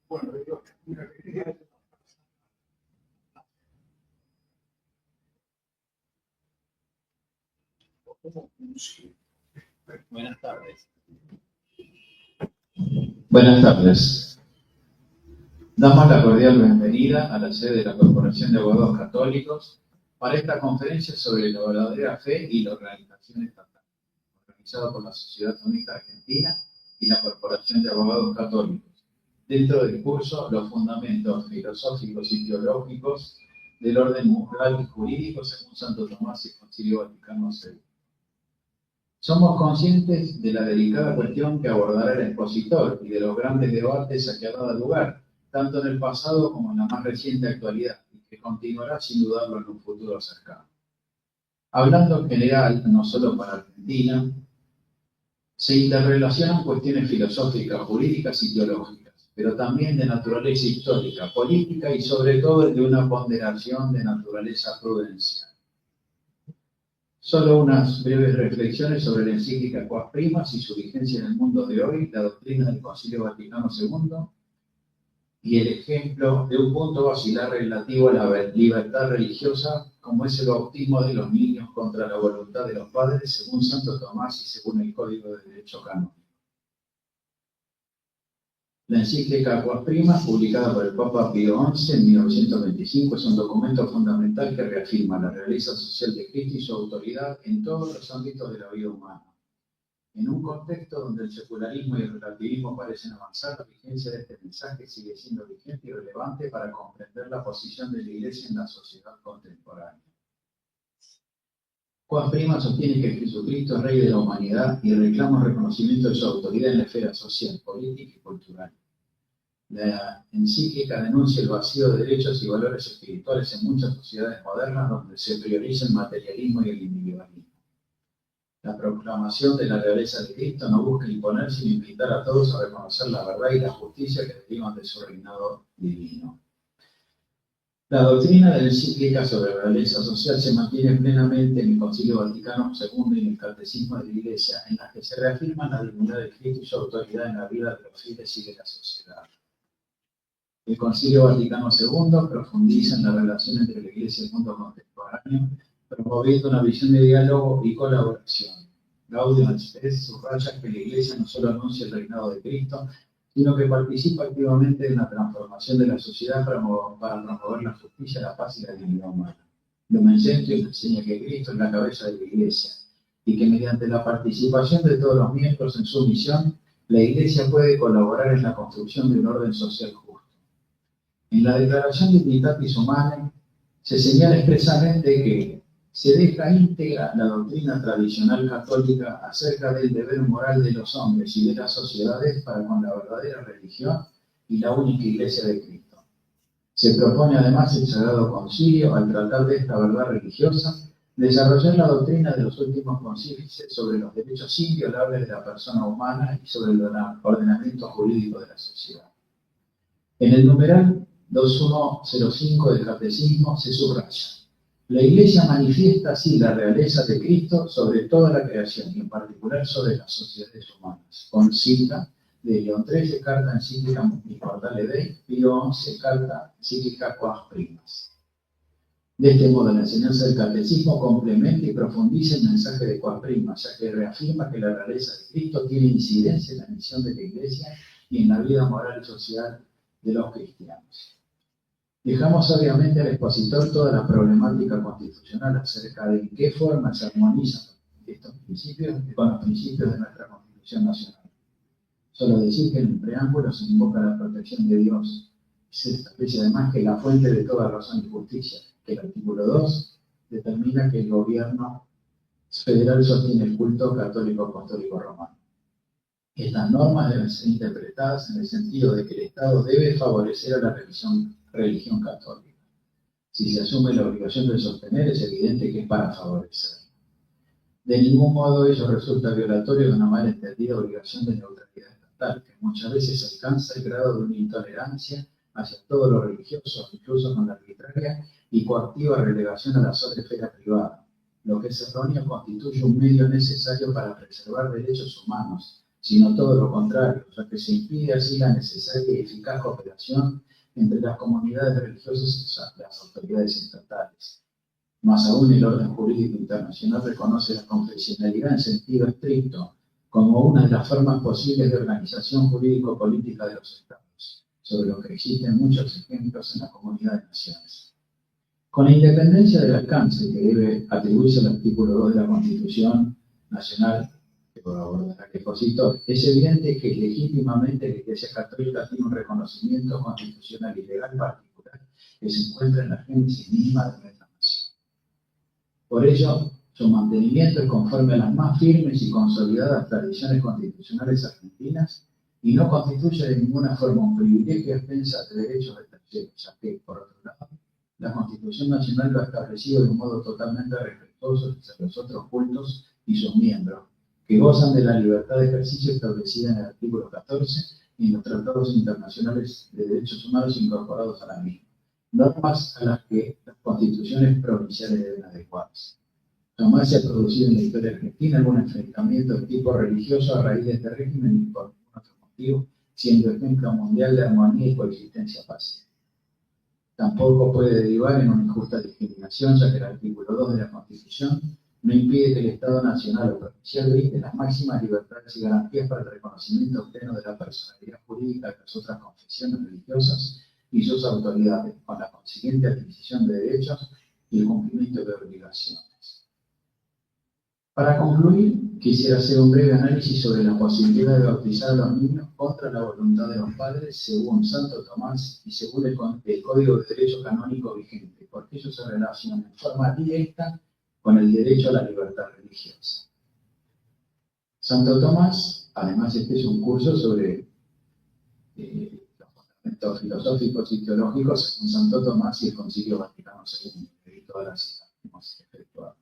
Bueno, yo, mira, Buenas tardes. Buenas tardes. Damos la cordial bienvenida a la sede de la Corporación de Abogados Católicos para esta conferencia sobre la verdadera fe y la organización estatal, organizada por la Sociedad Tónica Argentina y la Corporación de Abogados Católicos, dentro del curso Los Fundamentos Filosóficos y Teológicos del Orden Moral y Jurídico según Santo Tomás y Concilio Vaticano II. Somos conscientes de la delicada cuestión que abordará el expositor y de los grandes debates a que ha dado lugar, tanto en el pasado como en la más reciente actualidad, y que continuará sin dudarlo en un futuro cercano. Hablando en general, no solo para Argentina, se interrelacionan cuestiones filosóficas, jurídicas y teológicas, pero también de naturaleza histórica, política y sobre todo de una ponderación de naturaleza prudencial. Solo unas breves reflexiones sobre la encíclica Quas Primas y su vigencia en el mundo de hoy, la doctrina del Concilio Vaticano II y el ejemplo de un punto basilar relativo a la libertad religiosa, como es el bautismo de los niños contra la voluntad de los padres, según Santo Tomás y según el Código de Derecho Canónico. La encíclica Quas Primas, publicada por el Papa Pío XI en 1925, es un documento fundamental que reafirma la realeza social de Cristo y su autoridad en todos los ámbitos de la vida humana. En un contexto donde el secularismo y el relativismo parecen avanzar, la vigencia de este mensaje sigue siendo vigente y relevante para comprender la posición de la Iglesia en la sociedad contemporánea. Quas Primas sostiene que Jesucristo es Rey de la humanidad y reclama reconocimiento de su autoridad en la esfera social, política y cultural. La encíclica denuncia el vacío de derechos y valores espirituales en muchas sociedades modernas donde se prioriza el materialismo y el individualismo. La proclamación de la realeza de Cristo no busca imponer, sino invitar a todos a reconocer la verdad y la justicia que derivan de su reinado divino. La doctrina de la encíclica sobre la realeza social se mantiene plenamente en el Concilio Vaticano II y en el Catecismo de la Iglesia, en las que se reafirma la dignidad de Cristo y su autoridad en la vida de los fieles y de la sociedad. El Concilio Vaticano II profundiza en la relación entre la Iglesia y el mundo contemporáneo, promoviendo una visión de diálogo y colaboración. Gaudium et Spes subraya que la Iglesia no solo anuncia el reinado de Cristo, sino que participa activamente en la transformación de la sociedad para promover la justicia, la paz y la dignidad humana. Lumen Gentium enseña que Cristo es la cabeza de la Iglesia y que mediante la participación de todos los miembros en su misión, la Iglesia puede colaborar en la construcción de un orden social justo. En la Declaración de Dignitatis Humanae se señala expresamente que se deja íntegra la doctrina tradicional católica acerca del deber moral de los hombres y de las sociedades para con la verdadera religión y la única Iglesia de Cristo. Se propone además el Sagrado Concilio, al tratar de esta verdad religiosa, desarrollar la doctrina de los últimos concilios sobre los derechos inviolables de la persona humana y sobre el ordenamiento jurídico de la sociedad. En el numeral 2105 del Catecismo se subraya: la Iglesia manifiesta así la realeza de Cristo sobre toda la creación y en particular sobre las sociedades humanas. Con cita de León XIII, carta encíclica Misericordiae Dei, Pío XI, carta encíclica Quas Primas. De este modo, la enseñanza del Catecismo complementa y profundiza el mensaje de Quas Primas, ya que reafirma que la realeza de Cristo tiene incidencia en la misión de la Iglesia y en la vida moral y social de los cristianos. Dejamos obviamente al expositor toda la problemática constitucional acerca de en qué forma se armonizan estos principios con los principios de nuestra Constitución Nacional. Solo decir que en el preámbulo se invoca la protección de Dios. Se establece además que la fuente de toda razón y justicia, que el artículo 2 determina que el gobierno federal sostiene el culto católico apostólico romano. Estas normas deben ser interpretadas en el sentido de que el Estado debe favorecer a la religión católica. Si se asume la obligación de sostener, es evidente que es para favorecer. De ningún modo ello resulta violatorio de una mal entendida obligación de neutralidad estatal, que muchas veces alcanza el grado de una intolerancia hacia todo lo religioso, incluso con la arbitraria y coactiva relegación a la sola esfera privada. Lo que es erróneo constituye un medio necesario para preservar derechos humanos, sino todo lo contrario, ya que se impide así la necesaria y eficaz cooperación entre las comunidades religiosas y las autoridades estatales. Más aún, el orden jurídico internacional reconoce la confesionalidad en sentido estricto como una de las formas posibles de organización jurídico-política de los estados, sobre lo que existen muchos ejemplos en la comunidad de naciones. Con la independencia del alcance que debe atribuirse al artículo 2 de la Constitución Nacional, que por abordar al expositor, es evidente que legítimamente la Iglesia Católica tiene un reconocimiento constitucional y legal particular que se encuentra en la génesis misma de nuestra nación. Por ello, su mantenimiento es conforme a las más firmes y consolidadas tradiciones constitucionales argentinas y no constituye de ninguna forma un privilegio a expensas de derechos de terceros, ya que, por otro lado, la Constitución Nacional lo ha establecido de un modo totalmente respetuoso hacia los otros cultos y sus miembros, que gozan de la libertad de ejercicio establecida en el artículo 14 y en los tratados internacionales de derechos humanos incorporados a la misma, normas a las que las constituciones provinciales deben adecuarse. Jamás se ha producido en la historia argentina algún enfrentamiento de tipo religioso a raíz de este régimen ni por ningún otro motivo, siendo ejemplo mundial de armonía y coexistencia pacífica. Tampoco puede derivar en una injusta discriminación, ya que el artículo 2 de la Constitución no impide que el Estado nacional o provincial brinde las máximas libertades y garantías para el reconocimiento pleno de la personalidad jurídica de las otras confesiones religiosas y sus autoridades, con la consiguiente adquisición de derechos y el cumplimiento de obligaciones. Para concluir, quisiera hacer un breve análisis sobre la posibilidad de bautizar a los niños contra la voluntad de los padres, según Santo Tomás y según el Código de Derecho Canónico vigente, porque ellos se relacionan en forma directa con el derecho a la libertad religiosa. Santo Tomás, además este es un curso sobre los fundamentos filosóficos y teológicos según Santo Tomás y el Concilio Vaticano II, y todas las citas que hemos efectuado.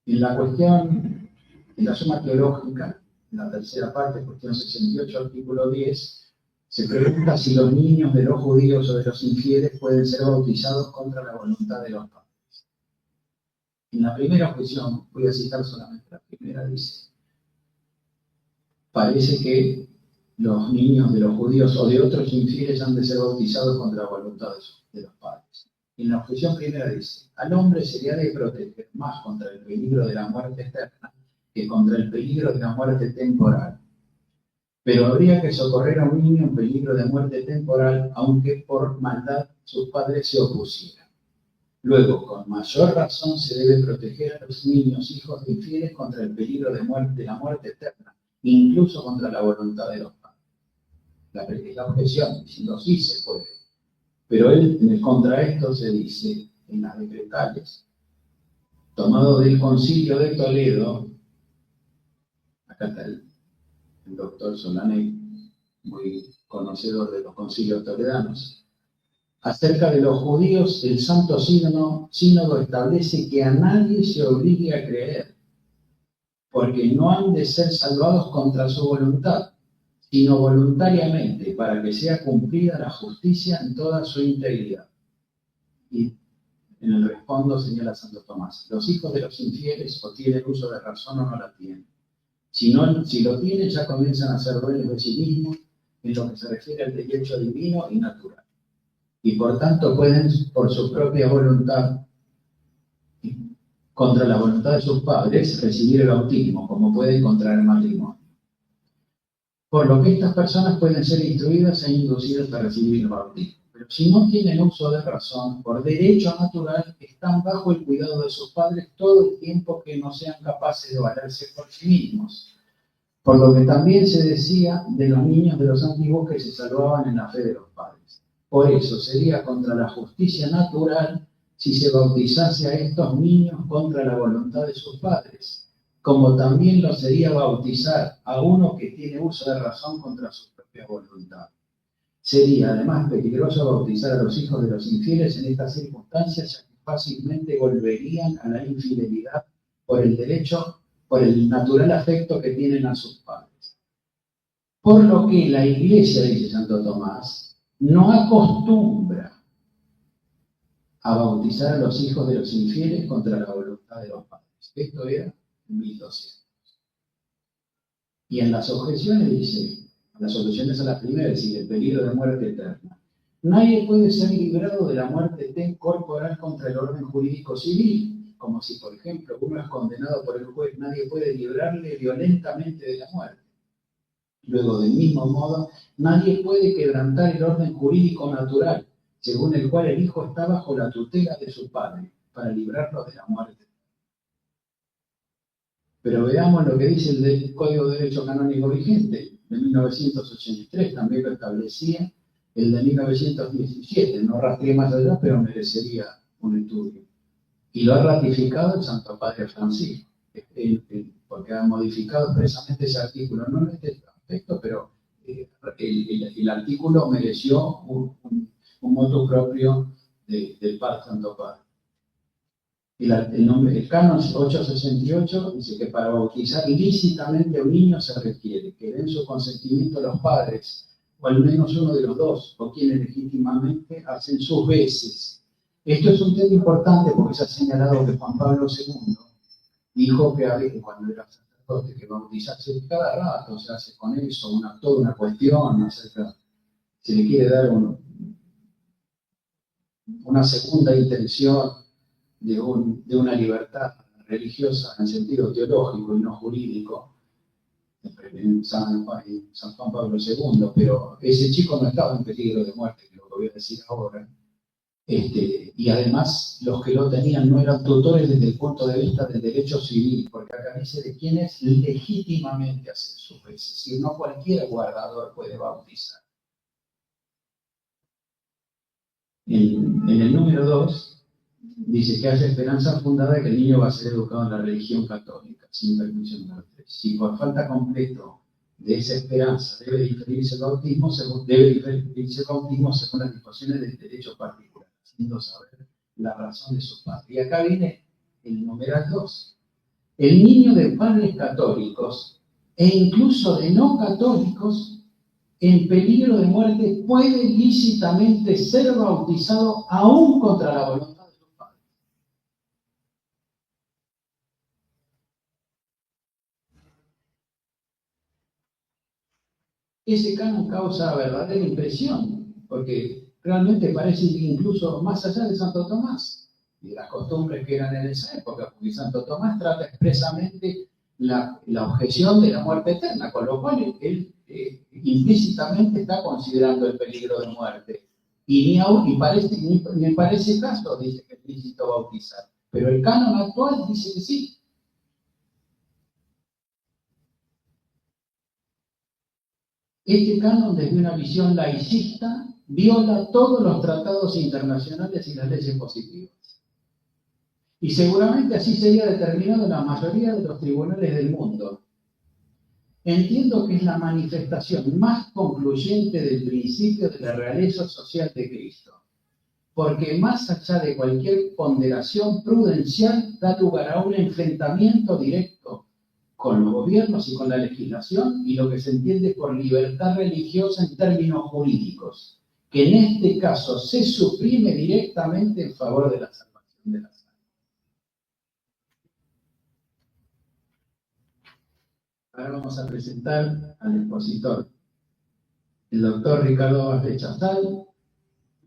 En la cuestión, en la suma teológica, en la tercera parte, cuestión 68, artículo 10, se pregunta si los niños de los judíos o de los infieles pueden ser bautizados contra la voluntad de los padres. En la primera objeción, voy a citar solamente la primera, dice: parece que los niños de los judíos o de otros infieles han de ser bautizados contra la voluntad de los padres. En la objeción primera dice: al hombre se le ha de proteger más contra el peligro de la muerte eterna que contra el peligro de la muerte temporal. Pero habría que socorrer a un niño en peligro de muerte temporal, aunque por maldad sus padres se opusieran. Luego, con mayor razón se debe proteger a los niños, hijos de infieles, contra el peligro de la muerte eterna, incluso contra la voluntad de los padres. La objeción, diciendo sí se puede. Pero contra esto se dice, en las decretales, tomado del Concilio de Toledo, acá está el doctor Solaney, muy conocedor de los concilios toledanos, acerca de los judíos, el Santo Sínodo establece que a nadie se obligue a creer, porque no han de ser salvados contra su voluntad, sino voluntariamente, para que sea cumplida la justicia en toda su integridad. Y en el respondo señala Santo Tomás: los hijos de los infieles o tienen uso de razón o no la tienen. Si lo tienen, ya comienzan a ser dueños de sí mismos en lo que se refiere al derecho divino y natural. Y por tanto pueden, por su propia voluntad, contra la voluntad de sus padres, recibir el bautismo, como pueden contraer matrimonio. Por lo que estas personas pueden ser instruidas e inducidas a recibir el bautismo. Pero si no tienen uso de razón, por derecho natural, están bajo el cuidado de sus padres todo el tiempo que no sean capaces de valerse por sí mismos. Por lo que también se decía de los niños de los antiguos que se salvaban en la fe de los padres. Por eso sería contra la justicia natural si se bautizase a estos niños contra la voluntad de sus padres, como también lo sería bautizar a uno que tiene uso de razón contra su propia voluntad. Sería además peligroso bautizar a los hijos de los infieles en estas circunstancias, ya que fácilmente volverían a la infidelidad por el natural afecto que tienen a sus padres. Por lo que la Iglesia, dice Santo Tomás, no acostumbra a bautizar a los hijos de los infieles contra la voluntad de los padres. Esto era en 1200. Y en las objeciones dice, las soluciones a la primera, es decir, el peligro de muerte eterna. Nadie puede ser librado de la muerte corporal contra el orden jurídico civil, como si, por ejemplo, uno es condenado por el juez, nadie puede librarle violentamente de la muerte. Luego, del mismo modo, nadie puede quebrantar el orden jurídico natural, según el cual el hijo está bajo la tutela de su padre, para librarlo de la muerte. Pero veamos lo que dice el Código de Derecho Canónico vigente de 1983, también lo establecía el de 1917, no rastreé más allá, pero merecería un estudio. Y lo ha ratificado el Santo Padre Francisco, porque ha modificado expresamente ese artículo, no en este aspecto, pero el artículo mereció un motu propio del Padre Santo Padre. El canon 868 dice que para bautizar ilícitamente a un niño se requiere que den su consentimiento los padres, o al menos uno de los dos, o quienes legítimamente hacen sus veces. Esto es un tema importante porque se ha señalado que Juan Pablo II dijo que cuando era sacerdote, que bautizarse cada rato se hace con eso, toda una cuestión acerca, se le quiere dar una segunda intención de una libertad religiosa en sentido teológico y no jurídico, en San Juan Pablo II, pero ese chico no estaba en peligro de muerte, que lo voy a decir ahora. Y además, los que lo tenían no eran tutores desde el punto de vista del derecho civil, porque acá dice de quienes legítimamente hacen sus veces, si no cualquier guardador puede bautizar. En el número 2, dice que haya esperanza fundada de que el niño va a ser educado en la religión católica, sin permisión de los tres. Si por falta completo de esa esperanza debe diferirse el bautismo según las disposiciones del derecho particular, haciendo saber la razón de su padre. Y acá viene el numeral 2. El niño de padres católicos e incluso de no católicos en peligro de muerte puede lícitamente ser bautizado aún contra la voluntad de sus padres. Ese canon causa verdadera impresión, porque realmente parece incluso más allá de Santo Tomás y de las costumbres que eran en esa época, porque Santo Tomás trata expresamente la objeción de la muerte eterna, con lo cual él implícitamente está considerando el peligro de muerte. Y ni parece caso dice que es lícito bautizar, pero el canon actual dice que sí. Este canon, desde una visión laicista, viola todos los tratados internacionales y las leyes positivas. Y seguramente así sería determinado en la mayoría de los tribunales del mundo. Entiendo que es la manifestación más concluyente del principio de la realeza social de Cristo, porque más allá de cualquier ponderación prudencial da lugar a un enfrentamiento directo con los gobiernos y con la legislación y lo que se entiende por libertad religiosa en términos jurídicos, que en este caso se suprime directamente en favor de la salvación de las almas. Ahora vamos a presentar al expositor, el doctor Ricardo Vázquez Chazal.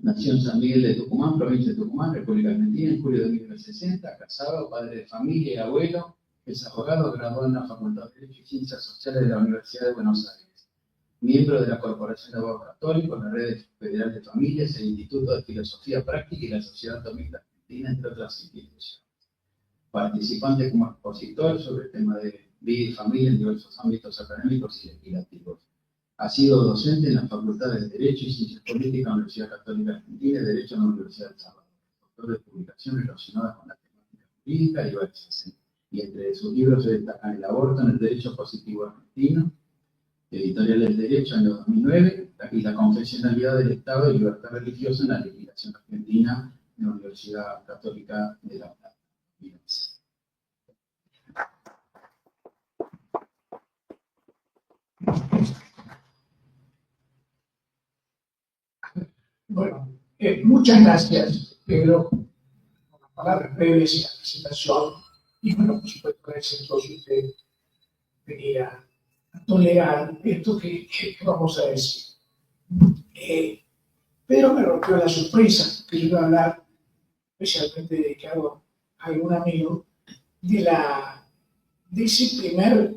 Nació en San Miguel de Tucumán, provincia de Tucumán, República Argentina, en julio de 1960, casado, padre de familia y abuelo. Es abogado, graduado en la Facultad de Derecho y Ciencias Sociales de la Universidad de Buenos Aires. Miembro de la Corporación de Abogados Católicos, la Red Federal de Familias, el Instituto de Filosofía Práctica y la Sociedad Atómica Argentina, entre otras instituciones. Participante como expositor sobre el tema de vida y familia en diversos ámbitos académicos y legislativos. Ha sido docente en las facultades de Derecho y Ciencias Políticas de la Universidad Católica Argentina y Derecho en la Universidad de El Salvador. Autor de publicaciones relacionadas con la temática jurídica y diversas. Y entre sus libros se destacan El aborto en el derecho positivo argentino, Editorial del Derecho, año 2009, y La confesionalidad del Estado y libertad religiosa en la legislación argentina en la Universidad Católica de La Plata. Bueno, muchas gracias, Pedro, por las palabras breves y la presentación. Y bueno, por supuesto, gracias a todos ustedes venir a a tolerar esto que vamos a decir. Pero me rompió la sorpresa, que iba a hablar especialmente dedicado a algún amigo, de ese primer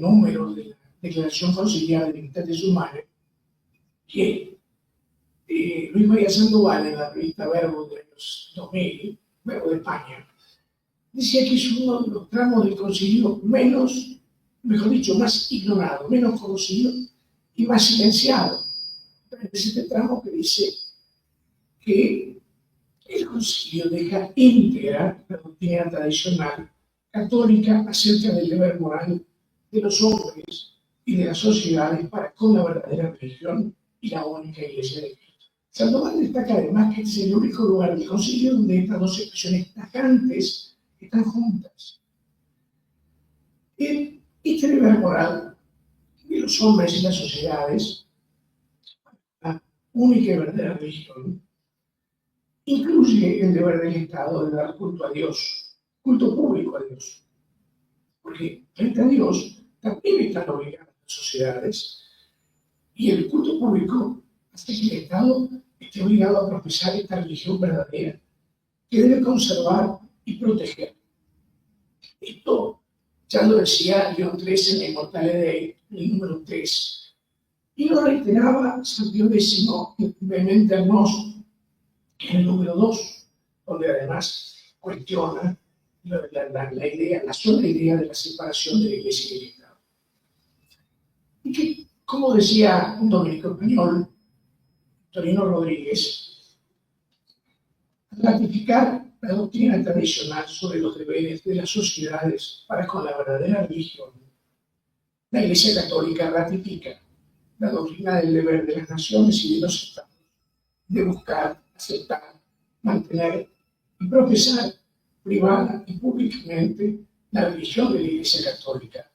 número de la Declaración Conciliar de Libertades Humanas, que Luis María Sandoval, en la revista Verbo de los 2000, Verbo de España, decía que es uno de los tramos del concilio menos, mejor dicho, más ignorado, menos conocido y más silenciado. Es este tramo que dice que el concilio deja íntegra la doctrina tradicional católica acerca del deber moral de los hombres y de las sociedades para con la verdadera religión y la única Iglesia de Cristo. Sandoval destaca además que este es el único lugar del concilio donde estas dos expresiones tajantes están juntas. Este deber moral de los hombres y las sociedades, la única y verdadera religión, incluye el deber del Estado de dar culto a Dios, culto público a Dios. Porque frente a Dios también están obligadas las sociedades y el culto público hace que el Estado esté obligado a profesar esta religión verdadera que debe conservar y proteger. Esto ya lo decía León XIII en la Immortale Dei, el número 3, y lo reiteraba San Pío X vehemente hermoso en el número 2, donde además cuestiona la sola idea de la separación de la Iglesia y el Estado. Y que, como decía un dominico español, Torino Rodríguez, ratificar la doctrina tradicional sobre los deberes de las sociedades para con la verdadera religión, la Iglesia Católica ratifica la doctrina del deber de las naciones y de los estados de buscar, aceptar, mantener y profesar privada y públicamente la religión de la Iglesia Católica,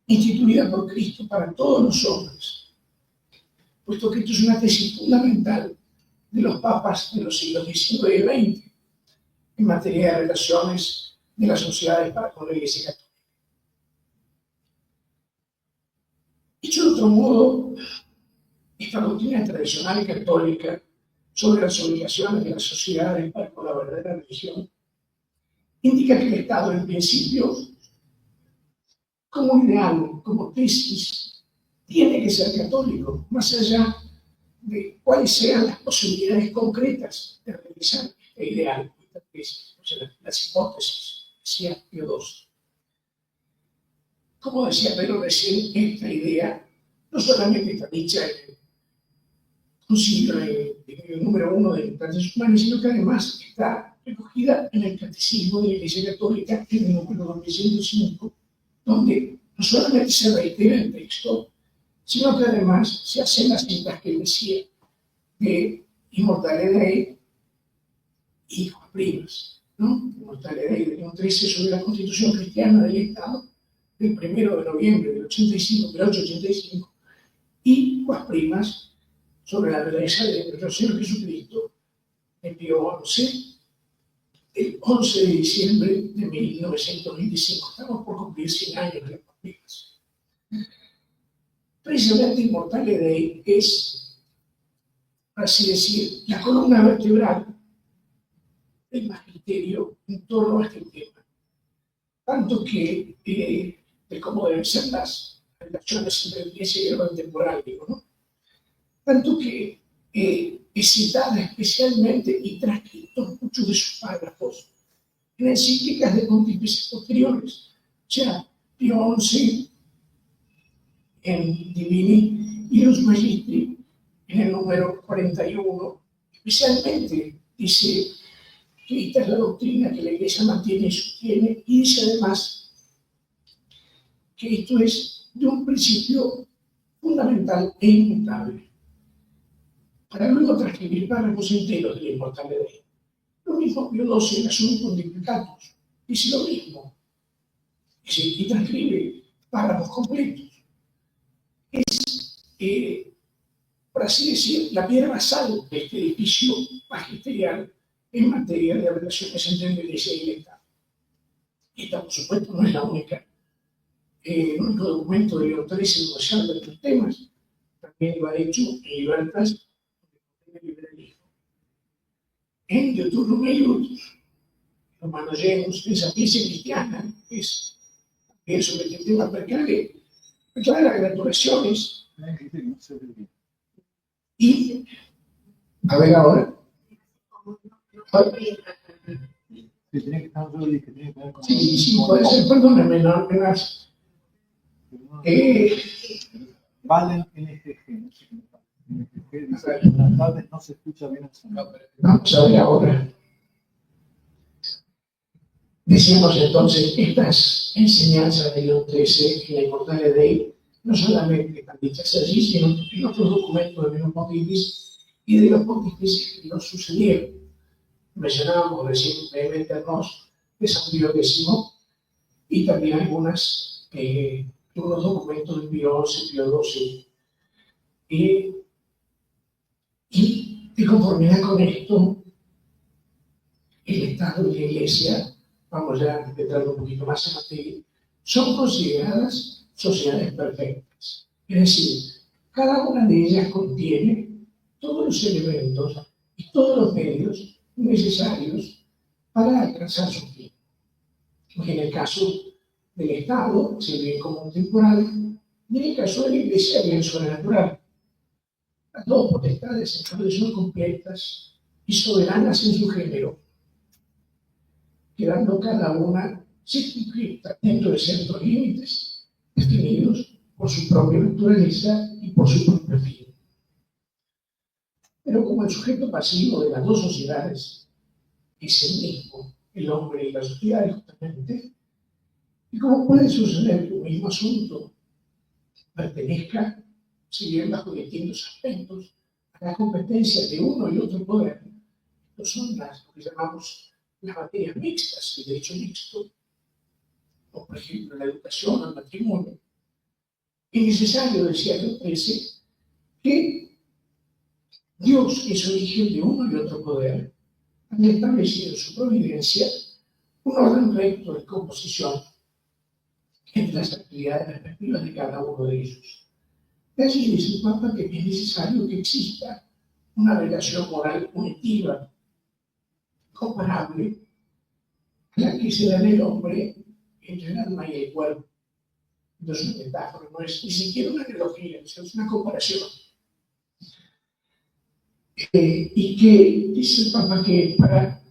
instituida por Cristo para todos los hombres, puesto que esto es una tesis fundamental de los papas de los siglos XIX y XX en materia de relaciones de las sociedades para con la Iglesia Católica. Dicho de otro modo, esta doctrina tradicional y católica sobre las obligaciones de las sociedades para con la verdadera religión indica que el Estado, en principio, como ideal, como tesis, tiene que ser católico, más allá de cuáles sean las posibilidades concretas de realizar este ideal, esta tesis, o sea, las hipótesis, decía Pío II. Como decía Pedro recién, esta idea no solamente está dicha en el concilio el número 1 de Libertades Humanas, sino que además está recogida en el Catecismo de la Iglesia Católica, en el número 2105, donde no solamente se reitera el texto, sino que además se hacen las citas que decía de Immortale Dei y Juan Primas, ¿no? Immortale Dei de León XIII sobre la Constitución Cristiana del Estado, del 1 de noviembre del 1885, y Juan Primas sobre la realeza de nuestro Señor Jesucristo, de Pío XI, el 11 de diciembre de 1925. Estamos por cumplir 100 años de Juan Primas. Precisamente Immortale Dei es, por así decir, la columna vertebral del magisterio en torno a este tema. Tanto que de cómo deben ser las relaciones entre la Iglesia y el orden temporal, digo, ¿no? Tanto que es citada especialmente y transcrito muchos de sus párrafos en encíclicas de pontífices posteriores. O sea, Pío XI en Divini Ius Magistri, en el número 41, especialmente dice que esta es la doctrina que la Iglesia mantiene y sostiene, y dice además que esto es de un principio fundamental e inmutable, para luego transcribir párrafos enteros de la Immortale Dei. Lo mismo Pío XII en la Summi Pontificatus, dice lo mismo, y transcribe párrafos completos. Es, por así decir, la piedra basal de este edificio magisterial en materia de relaciones entre la Iglesia y el Estado. Esta, por supuesto, no es la única el único documento de León XIII negociado de estos temas, también lo ha hecho en Libertas, el liberalismo. En Deuteronomio Melius, Romano Genus, en Sapienza Cristiana, es también sobre este tema, perché las gratulaciones. Y, a ver ahora. Que tiene que estar solo y que tiene que ver con... Sí, puede ser, perdóname, no, gracias. Valen NGG, no sé qué me pasa. NGG dice, buenas tardes, no se escucha bien el sonido. Vamos a ver ahora. Decíamos entonces, estas enseñanzas de León XIII en la Immortale Dei no solamente están dichas allí, sino en otros documentos de los pontífices y de los pontífices que nos sucedieron. Mencionábamos recientemente a Ross de San Pío X y también algunos documentos de Pío XI, Pío XII. Y de conformidad con esto, el Estado y la Iglesia, vamos ya a entrar un poquito más en materia, son consideradas sociedades perfectas. Es decir, cada una de ellas contiene todos los elementos y todos los medios necesarios para alcanzar su fin. En el caso del Estado, se ve como un temporal, y en el caso de la Iglesia, bien sobrenatural. Las dos potestades entonces son completas y soberanas en su género, quedando cada una circunscrita dentro de ciertos límites definidos por su propia naturaleza y por su propio fin. Pero como el sujeto pasivo de las dos sociedades es el mismo, el hombre y la sociedad justamente, y como puede suceder que un mismo asunto pertenezca, si bien bajo distintos aspectos, a la competencia de uno y otro poder, no son lo que llamamos las materias mixtas, el derecho mixto, o por ejemplo la educación o el matrimonio. Es necesario, decía León XIII, que Dios, que es origen de uno y otro poder, ha establecido en su providencia un orden recto de composición entre las actividades respectivas de cada uno de ellos. De allí dice el Papa que es necesario que exista una relación moral unitiva, comparable a la que se da en el hombre entre el alma y el cuerpo. No es una metáfora, no es ni siquiera una analogía, es una comparación. Y que dice el Papa que para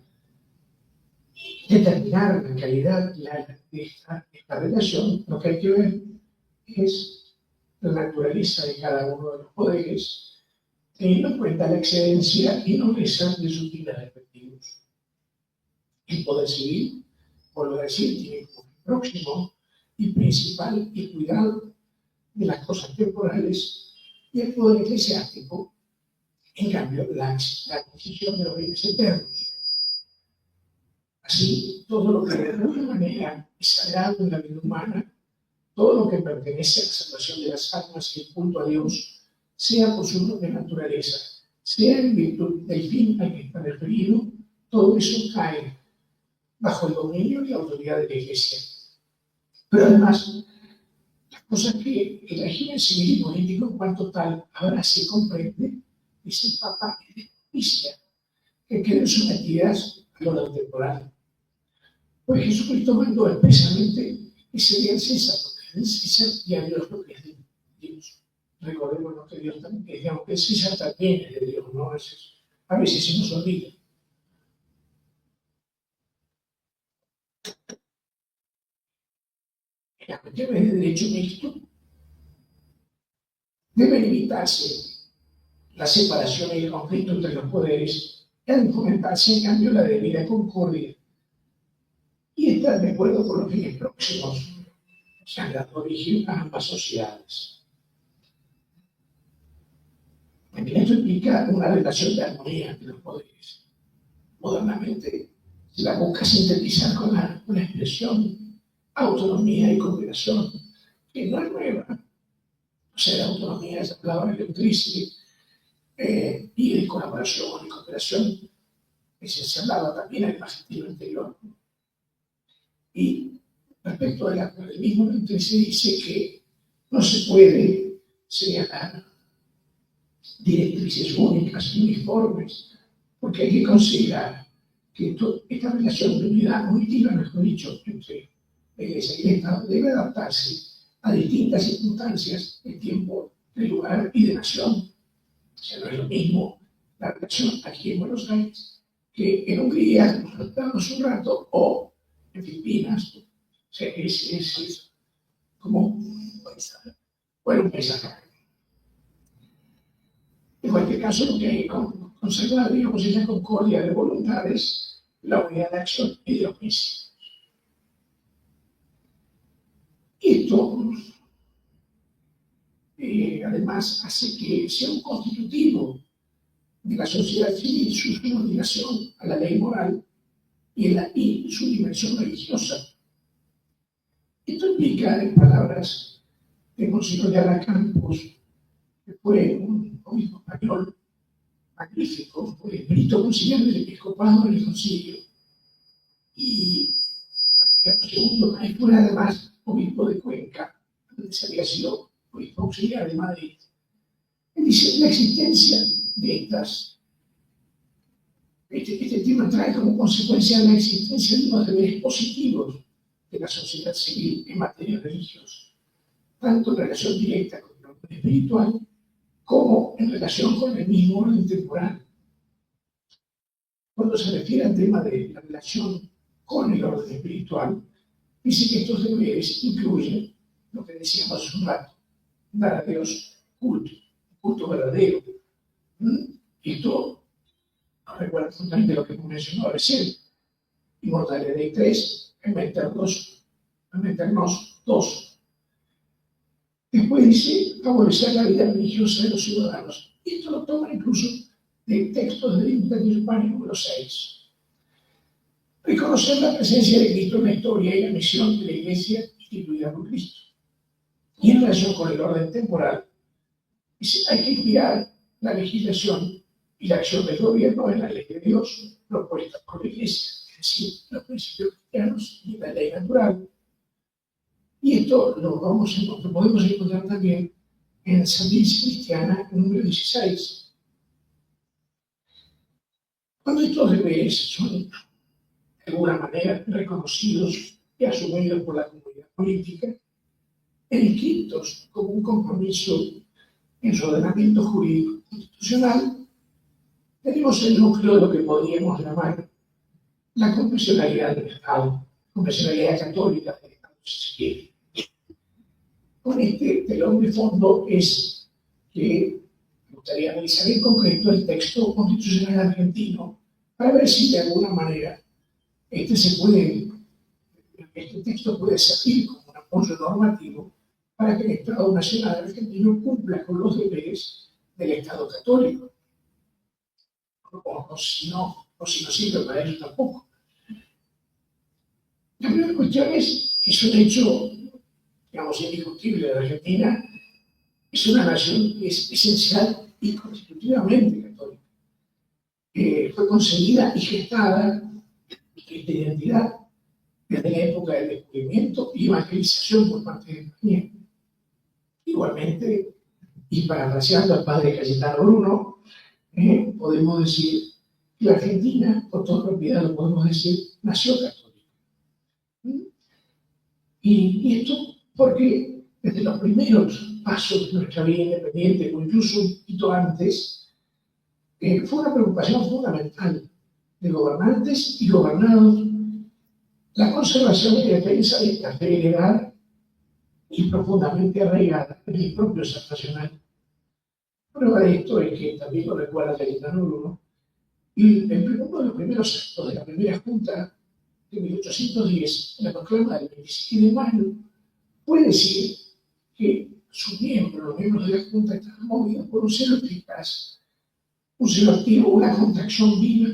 determinar la calidad de esta relación, lo que hay que ver es la naturaleza de cada uno de los poderes, teniendo en cuenta la excedencia y nobleza de sus fines respectivos. El poder civil, vuelvo a decir, tiene como próximo y principal el cuidado de las cosas temporales, y el poder eclesiástico, en cambio, la adquisición de los bienes eternos. Así, todo lo que de alguna manera es sagrado en la vida humana, todo lo que pertenece a la salvación de las almas y el culto a Dios, sea por su propia naturaleza, sea en virtud del fin al que está referido, todo eso cae bajo el dominio y la autoridad de la Iglesia. Pero además, las cosas que el régimen civil y político en cuanto tal abraza y comprende, dice el Papa, es de justicia, que queden sometidas a lo temporal. Pues Jesucristo mandó expresamente que se dé al César lo que es del César y a Dios lo que es de Dios. Recordemos que Dios también, que digamos que el César también es de Dios, ¿no? A veces se nos olvida. En las cuestiones de derecho mixto debe limitarse la separación y el conflicto entre los poderes, y ha de fomentarse en cambio la debida concordia y estar de acuerdo con los fines próximos, o sea, dando origen a ambas sociedades. También esto implica una relación de armonía entre los poderes. Modernamente se la busca sintetizar con una expresión autonomía y cooperación, que no es nueva. O sea, la autonomía es la palabra de Eutrice, y de colaboración y cooperación, que se hablaba también en el magisterio anterior. Y respecto del academicismo, entonces se dice que no se puede señalar directrices únicas, uniformes, porque hay que considerar que esta relación de unidad cognitiva, mejor dicho, entre la Iglesia y el Estado, debe adaptarse a distintas circunstancias de tiempo, de lugar y de nación. O sea, no es lo mismo la relación aquí en Buenos Aires que en Hungría, como nos hablamos un rato, o en Filipinas. O sea, es como un paisaje. En cualquier caso, lo que hay que conservar, digamos, es la concordia de voluntades, la unidad de acción y de los principios. Y esto, además, hace que sea un constitutivo de la sociedad civil su subordinación a la ley moral y su dimensión religiosa. Esto implica, en palabras de Monseñor de Alacampos, que fue un obispo español magnífico, fue el grito conciliar del episcopado en el concilio, y Juan II fue además obispo de Cuenca, donde se había sido obispo auxiliar de Madrid. Él dice: la existencia de este tema trae como consecuencia la existencia de unos deberes positivos de la sociedad civil en materia religiosa, tanto en relación directa con el orden espiritual como en relación con el mismo orden temporal. Cuando se refiere al tema de la relación con el orden espiritual, dice que estos deberes incluyen lo que decíamos hace un rato: dar a Dios culto verdadero. Esto recuerda justamente lo que mencionó recién: inmortalidad de 3, meternos 2. Después dice favorecer la vida religiosa de los ciudadanos. Y esto lo toma incluso de textos de Dignitatis Humanae número 6. Reconocer la presencia de Cristo en la historia y la misión de la Iglesia instituida por Cristo. Y en relación con el orden temporal, dice: hay que inspirar la legislación y la acción del gobierno en la ley de Dios propuesta por la Iglesia, es decir, los principios cristianos y la ley natural. Y esto lo podemos encontrar también en la Sapienza Cristiana número 16. Cuando estos deberes son de alguna manera reconocidos y asumidos por la comunidad política, inscritos como un compromiso en su ordenamiento jurídico constitucional, tenemos el núcleo de lo que podríamos llamar la confesionalidad del Estado, confesionalidad católica del Estado, si se quiere. Con este telón de fondo es que me gustaría analizar en concreto el texto constitucional argentino para ver si de alguna manera este texto puede servir como un apoyo normativo para que el Estado Nacional argentino cumpla con los deberes del Estado católico. O si no sirve para ello tampoco. La primera cuestión es que es un hecho, digamos, indiscutible de la Argentina. Es una nación que es esencial y constitutivamente católica. Fue concebida y gestada esta identidad desde la época del descubrimiento y evangelización por parte de España. Igualmente, y parafraseando al padre Cayetano Bruno, podemos decir que la Argentina, por toda propiedad lo podemos decir, nació católica. Y esto porque desde los primeros pasos de nuestra vida independiente, o incluso un poquito antes, fue una preocupación fundamental de gobernantes y gobernados la conservación y defensa de esta fe heredada y profundamente arraigada en el propio ser nacional. Prueba de esto es que también lo recuerda Cayetano Bruno, y uno de los primeros actos de la primera Junta de 1810, en la proclama del 27 de mayo, puede decir que los miembros de la Junta estaban movidos por un celo eficaz, un celo activo, una contracción viva,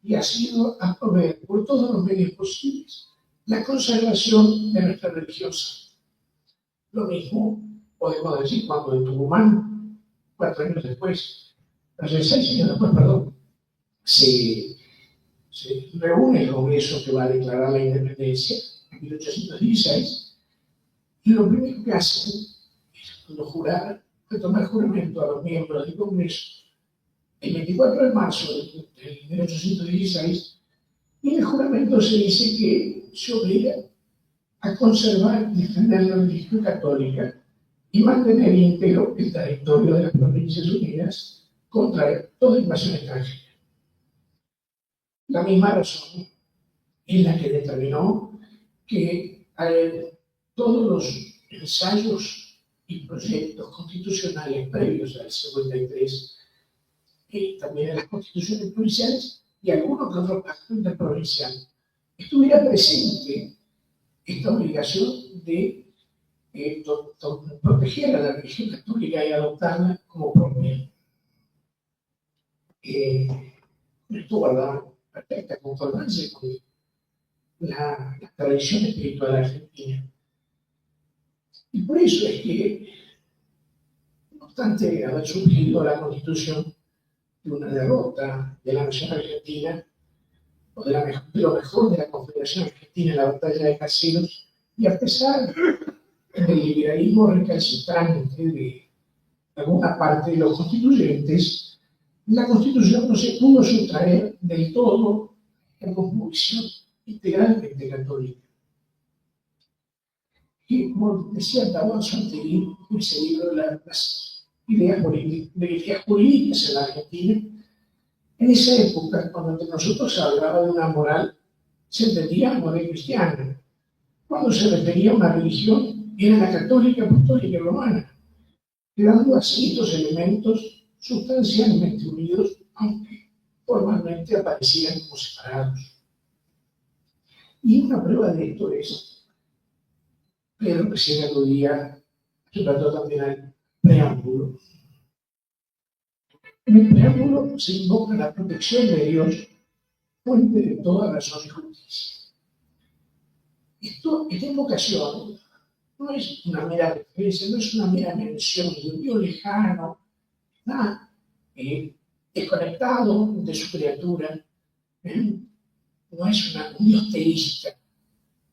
y ha sido a proveer por todos los medios posibles la conservación de nuestra religiosa. Lo mismo podemos decir cuando en Tucumán, 4 años después, 6 años después, perdón, se reúne el Congreso que va a declarar la independencia, en 1816, y lo primero que hacen es cuando jurar, tomar juramento a los miembros del Congreso el 24 de marzo de 1816, y en el juramento se dice que se obliga a conservar y defender la religión católica y mantener íntegro el territorio de las Provincias Unidas contra toda invasión extranjera. La misma razón es la que determinó que todos los ensayos y proyectos constitucionales previos al 53, y también a las constituciones provinciales y algunos que otros pactos interprovinciales, estuviera presente esta obligación de proteger a la religión católica y adoptarla como propia. Esto guarda perfecta concordancia con la tradición espiritual argentina. Y por eso es que, no obstante haber surgido la Constitución de una derrota de la nación argentina, o de lo mejor de la Confederación Argentina en la batalla de Caseros, y a pesar del liberalismo recalcitrante de alguna parte de los constituyentes, la Constitución no se pudo sustraer del todo a la cosmovisión integralmente católica. Y como decía Tahuán Santelli en ese libro de las ideas jurídicas en la Argentina, en esa época, cuando entre nosotros se hablaba de una moral, se entendía moral cristiana. Cuando se refería a una religión, era la católica, apostólica y romana, quedando así estos elementos sustancialmente unidos, aunque formalmente aparecieran como separados. Y una prueba de esto es, Pedro recién aludía, se trató también al preámbulo. En el preámbulo se invoca la protección de Dios, fuente de toda razón y justicia. Esta invocación no es una mera referencia, no es una mera mención de un Dios lejano, nada, desconectado de su criatura, no es un Dios teísta.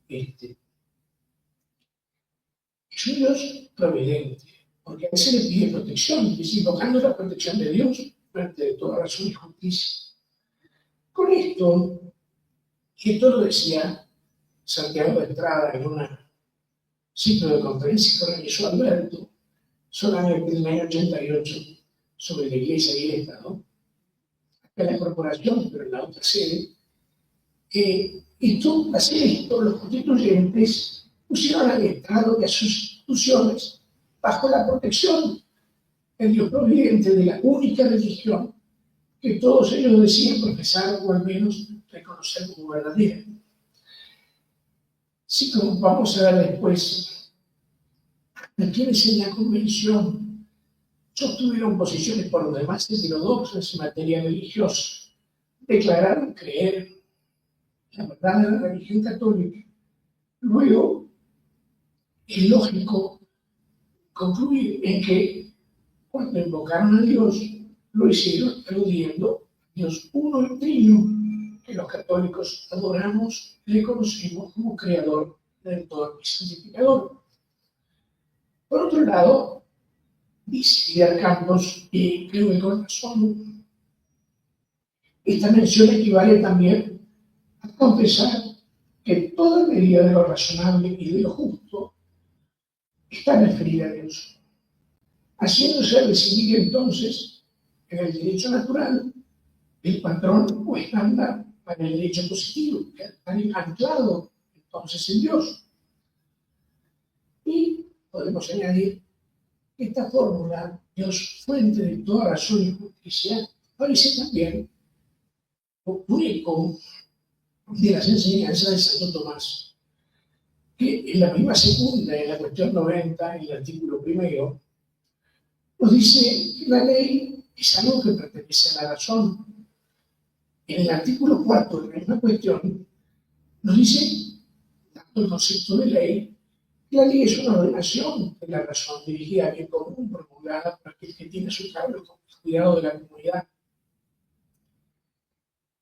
Es un Dios providente, porque a veces le pide protección, y dice, invocando la protección de Dios frente de toda razón y justicia. Con esto, y esto lo decía Santiago de Estrada en un ciclo de conferencias que organizó Alberto, solamente en el año 88, sobre la Iglesia y el Estado, acá la corporación, pero en la otra sede, hacer esto, los constituyentes pusieron al Estado y a sus instituciones bajo la protección del Dios providente de la única religión que todos ellos decían profesar o al menos reconocer como verdadera. Sí, como vamos a ver después, a quienes en la convención sostuvieron posiciones por lo demás heterodoxas en materia religiosa, declararon creer la verdad de la religión católica. Luego, es lógico concluir en que cuando invocaron a Dios, lo hicieron aludiendo a Dios uno y trino, que los católicos adoramos y le conocemos como creador, redentor y santificador. Por otro lado, dice Vidal Campos, y creo que con razón, esta mención equivale también a confesar que toda medida de lo razonable y de lo justo está referida a Dios, haciéndose recibir entonces en el derecho natural el patrón o estándar para el derecho positivo, que está anclado entonces en Dios. Y podemos añadir que esta fórmula, Dios fuente de toda razón y justicia, parece también un eco de las enseñanzas de Santo Tomás, que en la prima segunda, en la cuestión 90, en el artículo primero, nos dice que la ley es algo que pertenece a la razón. En el artículo 4 de la misma cuestión, nos dice, dando el concepto de ley, que la ley es una ordenación de la razón dirigida a bien común, promulgada por aquel que tiene a su cargo el cuidado de la comunidad.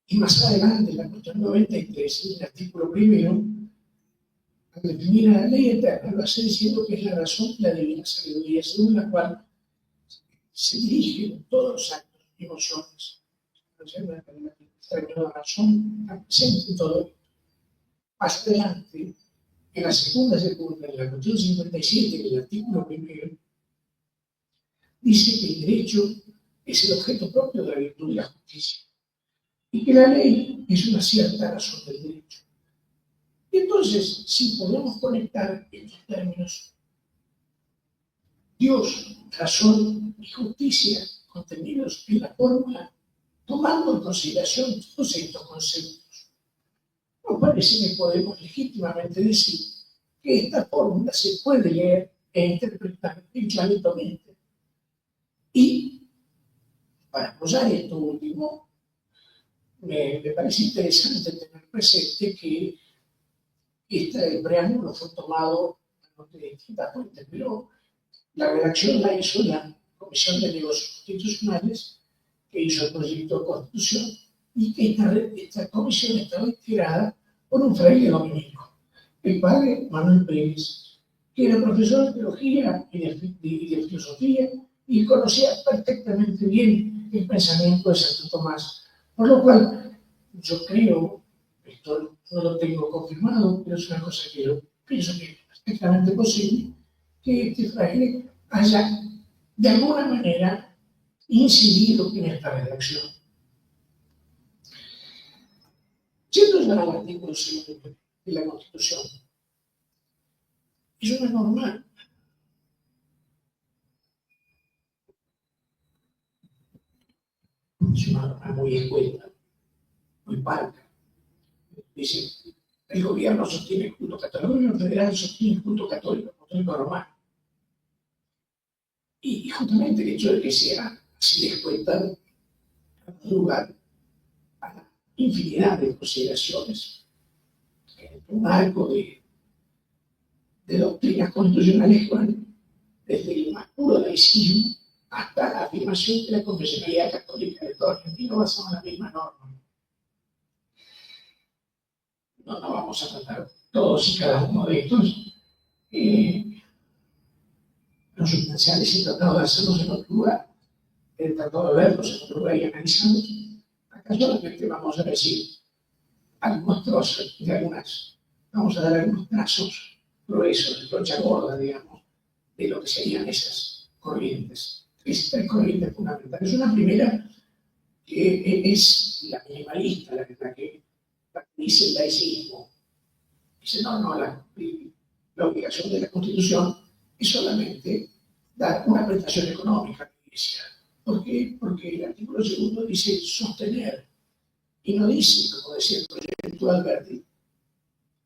Y más adelante, en la cuestión 93, en el artículo primero, al definir a la ley eterna, lo hace diciendo que es la razón y la divina sabiduría, según la cual se dirigen todos los actos y emociones. El término de razón está presente en todo esto. Más adelante, en la segunda secunda, en la cuestión 57, en el artículo primero, dice que el derecho es el objeto propio de la virtud y la justicia, y que la ley es una cierta razón del derecho. Y entonces, si podemos conectar estos términos, Dios, razón y justicia contenidos en la fórmula, tomando en consideración todos estos conceptos, nos parece que podemos legítimamente decir que esta fórmula se puede leer e interpretar en clave tomista. Y para apoyar esto último, me parece interesante tener presente que este preámbulo fue tomado de distintas fuentes, pero la redacción la hizo la Comisión de Negocios Constitucionales, que hizo el proyecto de Constitución, y que esta comisión estaba integrada por un fraile dominico, el padre Manuel Pérez, que era profesor de teología y de filosofía y conocía perfectamente bien el pensamiento de Santo Tomás. Por lo cual, yo creo, esto no lo tengo confirmado, pero es una cosa que yo pienso que es perfectamente posible, que este fraile haya de alguna manera incidido en esta redacción. Yendo ya al artículo 2 de la Constitución, es una norma muy escueta, muy parca. Dice, el gobierno sostiene el culto católico, el gobierno federal sostiene el culto católico romano. Y justamente el hecho de que sea así de escueta da lugar a la infinidad de consideraciones en un marco de doctrinas constitucionales que van desde el más puro laicismo hasta la afirmación de la confesionalidad católica de todo argentino basada en la misma norma. No vamos a tratar todos y cada uno de estos. Los sustanciales he tratado de hacerlos en otro lugar, he tratado de verlos en otro lugar y analizarlos. Acá solamente vamos a decir algunos trozos de algunas, vamos a dar algunos trazos gruesos, de brocha gorda, digamos, de lo que serían esas corrientes. Tres corrientes fundamentales. Una primera que es la minimalista, la que dice el laicismo. Dice, no, la obligación de la Constitución es solamente dar una prestación económica a la Iglesia. ¿Por qué? Porque el artículo 2 dice sostener, y no dice, como decía el proyecto de Alberti,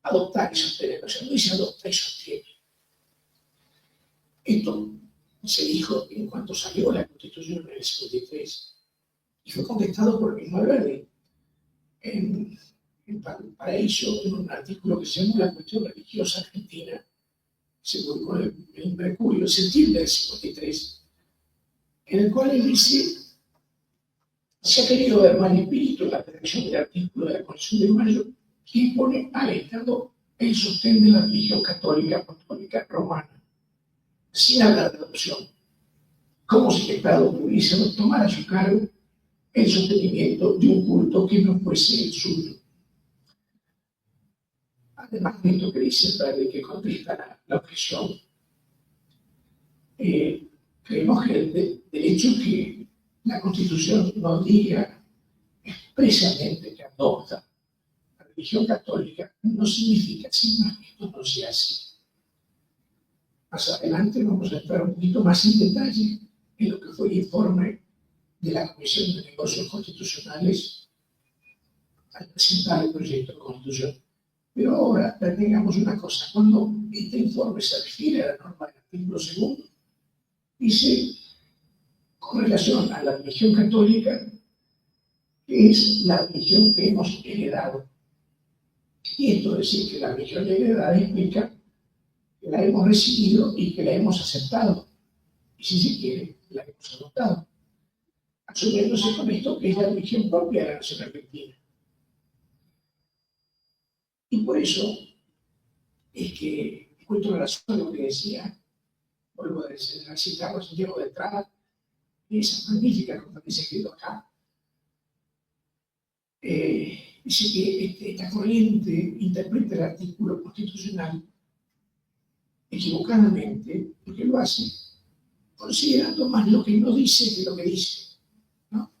adoptar y sostener, o sea, no dice adoptar y sostiene. Esto se dijo en cuanto salió la Constitución en el 53 y fue contestado por el mismo Alberti en Paraíso, en un artículo que se llama La cuestión religiosa argentina, se publicó en Mercurio en septiembre del 53, en el cual él dice: se ha querido ver mal espíritu en la redacción del artículo de la Constitución de Mayo que impone al Estado el sostén de la religión católica apostólica romana, sin hablar de adopción, como si el Estado pudiese tomar a su cargo el sostenimiento de un culto que no fuese el suyo. Además de esto que dice el padre que contesta la objeción, creemos que el hecho que la Constitución no diga expresamente que adopta la religión católica no significa, sin más, que esto no sea así. Más adelante vamos a entrar un poquito más en detalle en lo que fue el informe de la Comisión de Negocios Constitucionales al presentar el proyecto de Constitución. Pero ahora tengamos una cosa: cuando este informe se refiere a la norma del artículo 2, dice, con relación a la religión católica, que es la religión que hemos heredado. Y esto es decir que la religión heredada implica que la hemos recibido y que la hemos aceptado. Y si se quiere, la hemos adoptado. Asumiéndose con esto que es la religión propia de la nación argentina. Y por eso, es que, encuentro razón de lo que decía, vuelvo a citar a Santiago de Entrada, esa magnífica cosa que se ha escrito acá. Dice que esta corriente interpreta el artículo constitucional equivocadamente, porque lo hace considerando más lo que no dice que lo que dice, ¿no?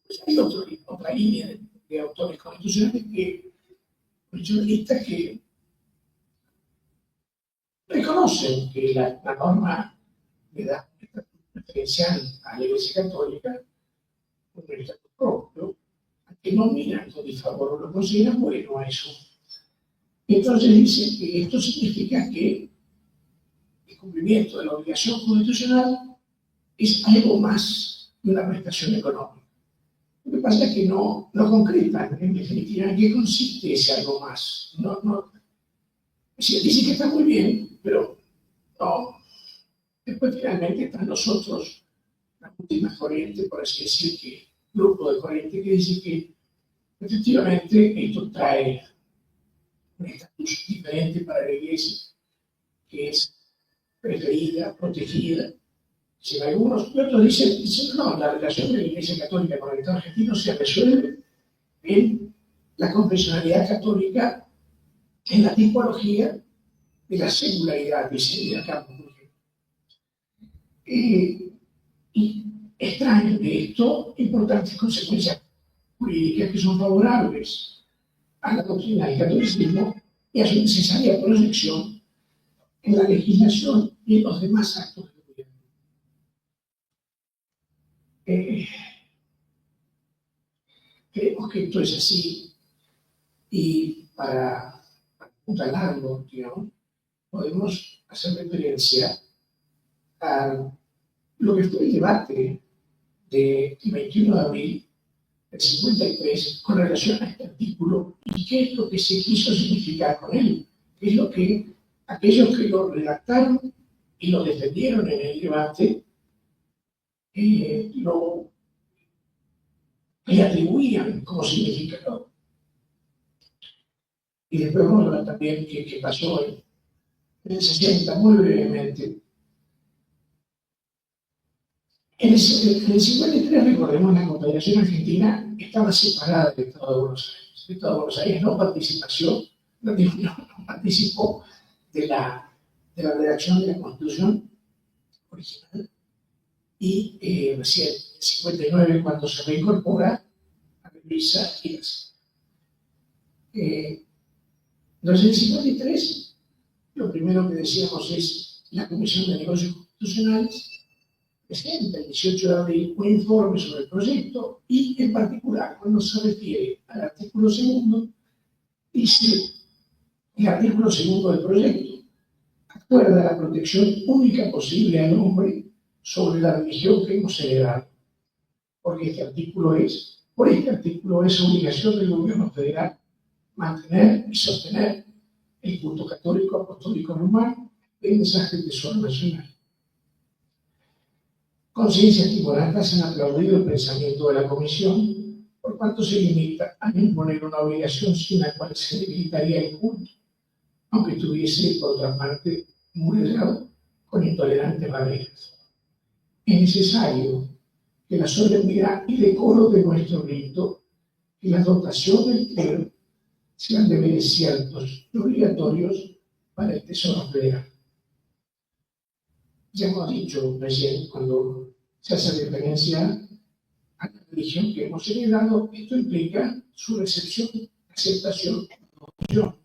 Pues hay otra línea de autores constitucionales constitucionalistas que reconocen que la norma le da preferencial a la Iglesia Católica un estatuto propio, que no miran con disfavor, lo consideran bueno a eso. Entonces dice que esto significa que el cumplimiento de la obligación constitucional es algo más que una prestación económica. Lo que pasa es que no concretan en definitiva en qué consiste ese algo más. Dicen que está muy bien, pero no. Después finalmente están nosotros, la última corriente, por así decir, que grupo de corriente que dice que efectivamente esto trae un estatus diferente para la Iglesia, que es preferida, protegida. Si algunos otros dicen no, la relación de la Iglesia Católica con el Estado argentino se resuelve en la confesionalidad católica, en la tipología de la secularidad, dice acá, por ejemplo. Y extraen de esto importantes consecuencias jurídicas que son favorables a la doctrina del catolicismo y a su necesaria proyección en la legislación y en los demás actos del gobierno. Creemos que esto es así y para apuntalarlo, digamos, podemos hacer referencia a lo que fue el debate del 21 de abril del 53 con relación a este artículo y qué es lo que se quiso significar con él, qué es lo que aquellos que lo redactaron y lo defendieron en el debate le atribuían como significado. Y después vamos a ver también qué pasó en el 60, muy brevemente. En el 53, recordemos, la Confederación Argentina estaba separada del Estado de Buenos Aires. El Estado de Buenos Aires no participó de la redacción de la Constitución original y recién en el 59, cuando se reincorpora, revisa y las. Entonces, en el 53, lo primero que decíamos es la Comisión de Negocios Constitucionales presenta el 18 de abril un informe sobre el proyecto y, en particular, cuando se refiere al artículo segundo, dice el artículo segundo del proyecto acuerda la protección única posible al hombre sobre la religión que hemos heredado, porque por este artículo es obligación del gobierno federal mantener y sostener el culto católico apostólico romano del mensaje del tesoro nacional. Conciencias timoratas han aplaudido el pensamiento de la Comisión, por cuanto se limita a no imponer una obligación sin la cual se debilitaría el culto, aunque estuviese, por otra parte, murallado con intolerantes barreras. Es necesario que la solemnidad y decoro de nuestro rito y la dotación del clero sean deberes ciertos y obligatorios para el tesoro federal. Ya hemos dicho recién, cuando se hace referencia a la religión que hemos heredado, esto implica su recepción, aceptación y adopción.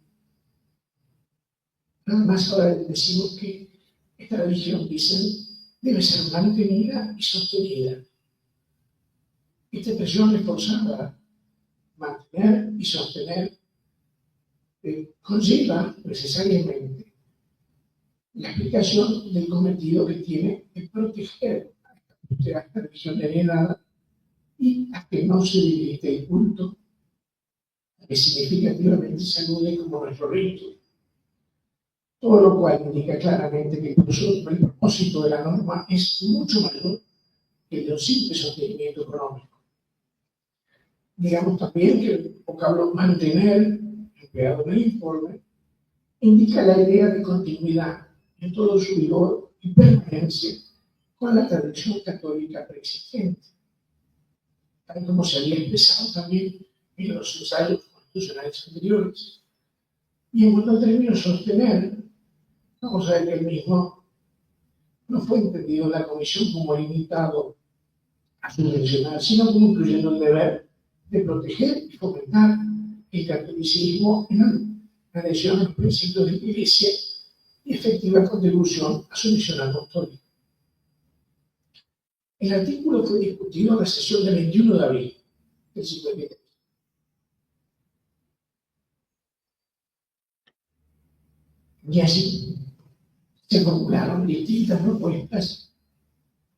Nada más ahora decimos que esta religión, dicen, debe ser mantenida y sostenida. Esta expresión reforzada, mantener y sostener, conlleva necesariamente la explicación del cometido que tiene de proteger a esta religión heredada y a que no se debilite el culto, a que significativamente se alude como nuestro rito. Todo lo cual indica claramente que incluso el propósito de la norma es mucho mayor que el de un simple sostenimiento económico. Digamos también que el vocablo mantener, empleado en el informe, indica la idea de continuidad en todo su vigor y permanencia con la tradición católica preexistente, tal como se había expresado también en los ensayos constitucionales anteriores. Y en cuanto términos sostener, vamos a ver que el mismo no fue entendido en la comisión como limitado a subvencionar, sino como incluyendo el deber de proteger y fomentar el catolicismo en adhesión a los principios de la Iglesia y efectiva contribución a su misión apostólica. El artículo fue discutido en la sesión del 21 de abril del 53. Y allí se formularon distintas propuestas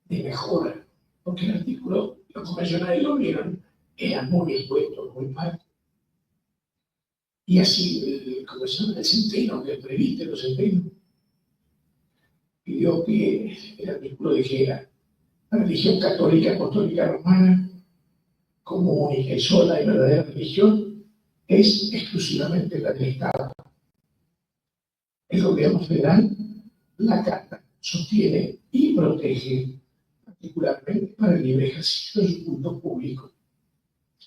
de mejora, porque el artículo, los convencionales lo vieron, era muy expuesto, muy mal. Y así, como se llama el Centeno, que el presbítero Centeno, pidió que el artículo dijera: la religión católica apostólica romana, como única y sola y verdadera religión, es exclusivamente la del Estado. El gobierno federal la acata, sostiene y protege, particularmente para el libre ejercicio de su culto público.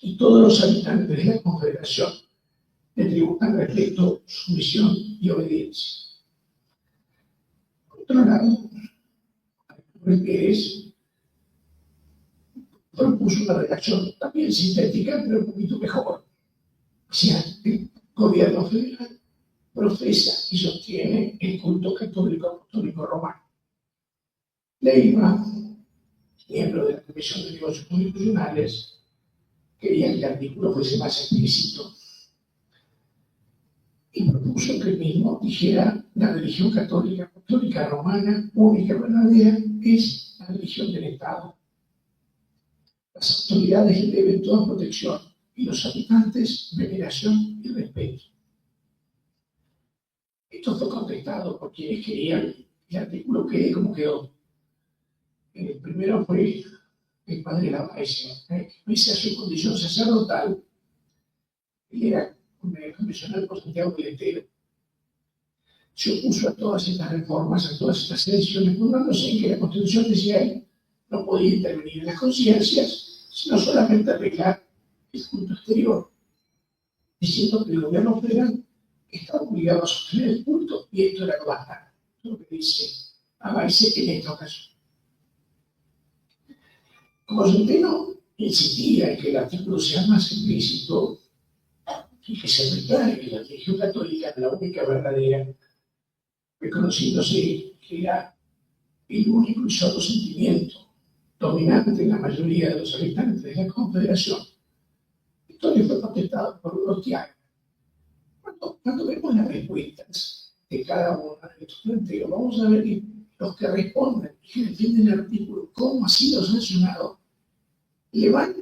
Y todos los habitantes de la Confederación le tributan respeto, sumisión y obediencia. Por otro lado, Manuel Pérez propuso una redacción también sintética, pero un poquito mejor. O sea, el gobierno federal profesa y sostiene el culto católico apostólico romano. Leiva, miembro de la Comisión de Negocios Constitucionales, quería que el artículo fuese más explícito y propuso que el mismo dijera: la religión católica apostólica romana, única y verdadera, es la religión del Estado. Las autoridades le deben toda protección y los habitantes veneración y respeto. Esto fue contestado por quienes querían que el artículo quede como quedó. El primero fue el padre Lavalle, que pese a su condición sacerdotal, él era convencional por Santiago del Estero, se opuso a todas estas reformas, a todas estas elecciones, fundándose en que la Constitución decía él no podía intervenir en las conciencias, sino solamente arreglar el culto exterior, diciendo que el gobierno federal está obligado a sostener el culto, y esto era lo bastante. Lo que dice Lavalle en esta ocasión. Como Centeno insistía en que el artículo sea más explícito y que se declare que la religión católica es la única verdadera, reconociéndose que era el único y solo sentimiento dominante en la mayoría de los habitantes de la Confederación, esto le fue contestado por Urostiaga. Cuando vemos las respuestas de cada uno de estos planteos, vamos a ver que los que responden y que defienden el artículo, cómo ha sido sancionado, le van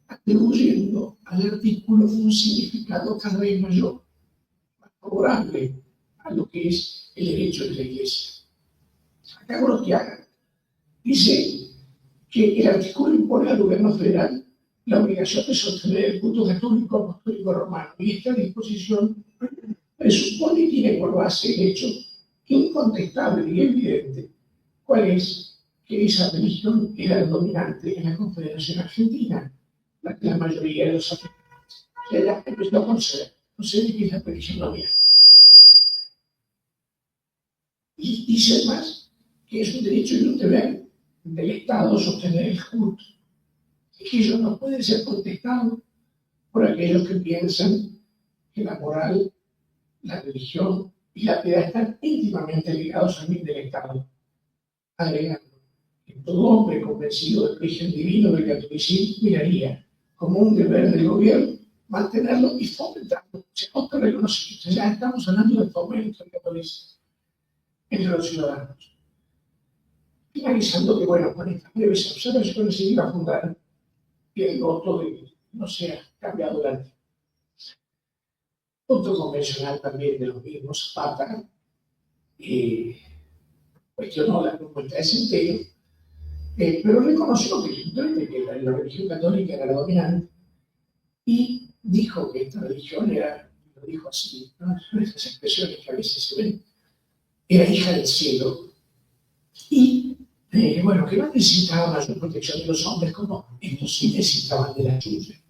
atribuyendo al artículo un significado cada vez mayor, más favorable a lo que es el derecho de la Iglesia. Acá Urostiaga dice que el artículo impone al gobierno federal la obligación de sostener el culto católico apostólico romano, y esta disposición presupone y tiene por base el hecho incontestable y evidente cuál es que esa religión era dominante en la Confederación Argentina, la que la mayoría de los habitantes se la empezó a conceder que es la religión dominante. Y dice además que es un derecho y un deber del Estado sostener el culto, y que ello no puede ser contestado por aquellos que piensan que la moral, la religión y la piedad están íntimamente ligados al bien del Estado, agregando que todo hombre convencido del origen divino del catolicismo miraría como un deber del gobierno mantenerlo y fomentarlo. Se otro reconocimiento, ya estamos hablando del fomento del catolicismo entre los ciudadanos. Finalizando que, bueno, con estas breves observaciones se iba a fundar el voto de no sea cambiado durante. Otro convencional también de los mismos, Zapata, cuestionó la propuesta de Centeno, pero reconoció que la religión católica era la dominante y dijo que esta religión era lo dijo así, ¿no? Son estas expresiones que a veces se ven, era hija del cielo, y bueno, que no necesitaba mayor protección de los hombres, como estos sí necesitaban de la suya.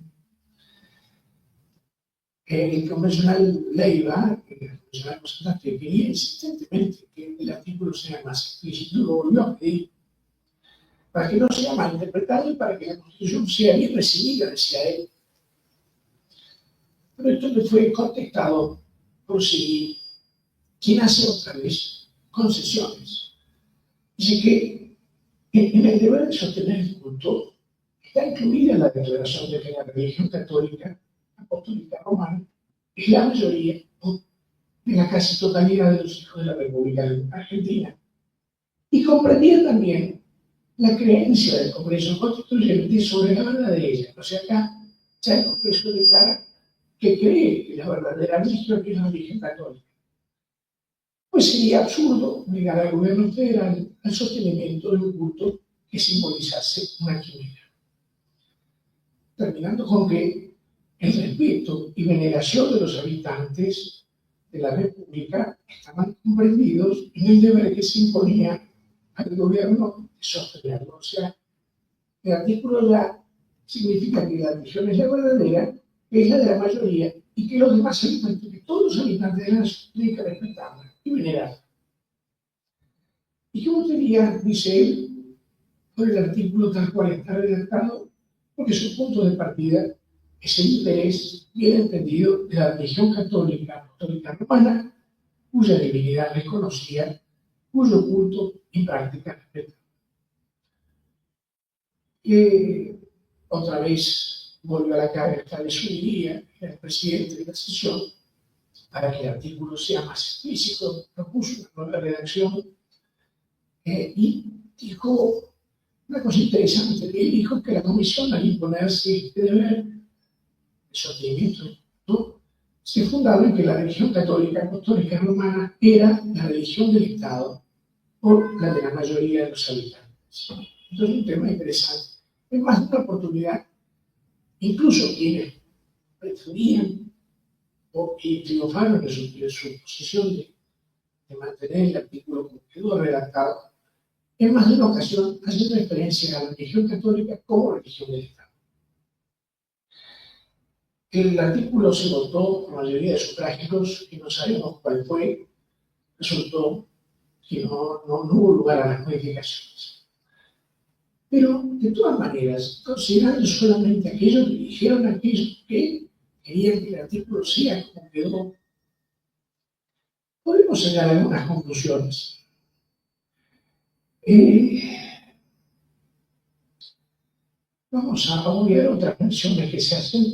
El convencional Leiva, el convencional constante, quería insistentemente que el artículo sea más explícito, lo volvió a pedir, para que no sea mal interpretado y para que la Constitución sea bien recibida, decía él. Pero esto le fue contestado por sí, quien hace otra vez concesiones. Dice que en el deber de sostener el culto está incluida la declaración de que la religión católica apostólica romana es la mayoría de la casi totalidad de los hijos de la República Argentina. Y comprendía también la creencia del Congreso Constituyente sobre la verdad de ella. O sea, acá ya el Congreso declara que cree que la verdadera religión es la religión católica. Pues sería absurdo negar al gobierno federal el sostenimiento de un culto que simbolizase una quimera. Terminando con que el respeto y veneración de los habitantes de la República estaban comprendidos en el deber que se imponía al gobierno de sostenerlo. O sea, el artículo ya significa que la religión es la verdadera, que es la de la mayoría, y que los demás habitantes, que todos los habitantes de la nación tienen que respetarla y venerarla. ¿Y cómo tenía, dice él, por el artículo tal cual está redactado? Porque su punto de partida es el interés bien entendido de la religión católica apostólica romana, cuya divinidad reconocía, cuyo culto y práctica respetaba. Otra vez volvió a la carga de su guía, el presidente de la sesión, para que el artículo sea más explícito, propuso una nueva redacción y dijo una cosa interesante, que él dijo que la comisión al imponerse este deber de sostenimiento del culto se fundaba en que la religión católica apostólica romana era la religión del Estado o la de la mayoría de los habitantes. Entonces es un tema interesante. Es más de una oportunidad, incluso quienes preferían o triunfaron en su posición de mantener el artículo como quedó redactado, en más de una ocasión hace referencia a la religión católica como religión del Estado. El artículo se votó por mayoría de sufragios y no sabemos cuál fue, resultó que no hubo lugar a las modificaciones. Pero, de todas maneras, considerando solamente aquellos que dijeron aquellos que querían que el artículo sea como quedó, podemos sacar algunas conclusiones. Vamos a obviar otras menciones que se hacen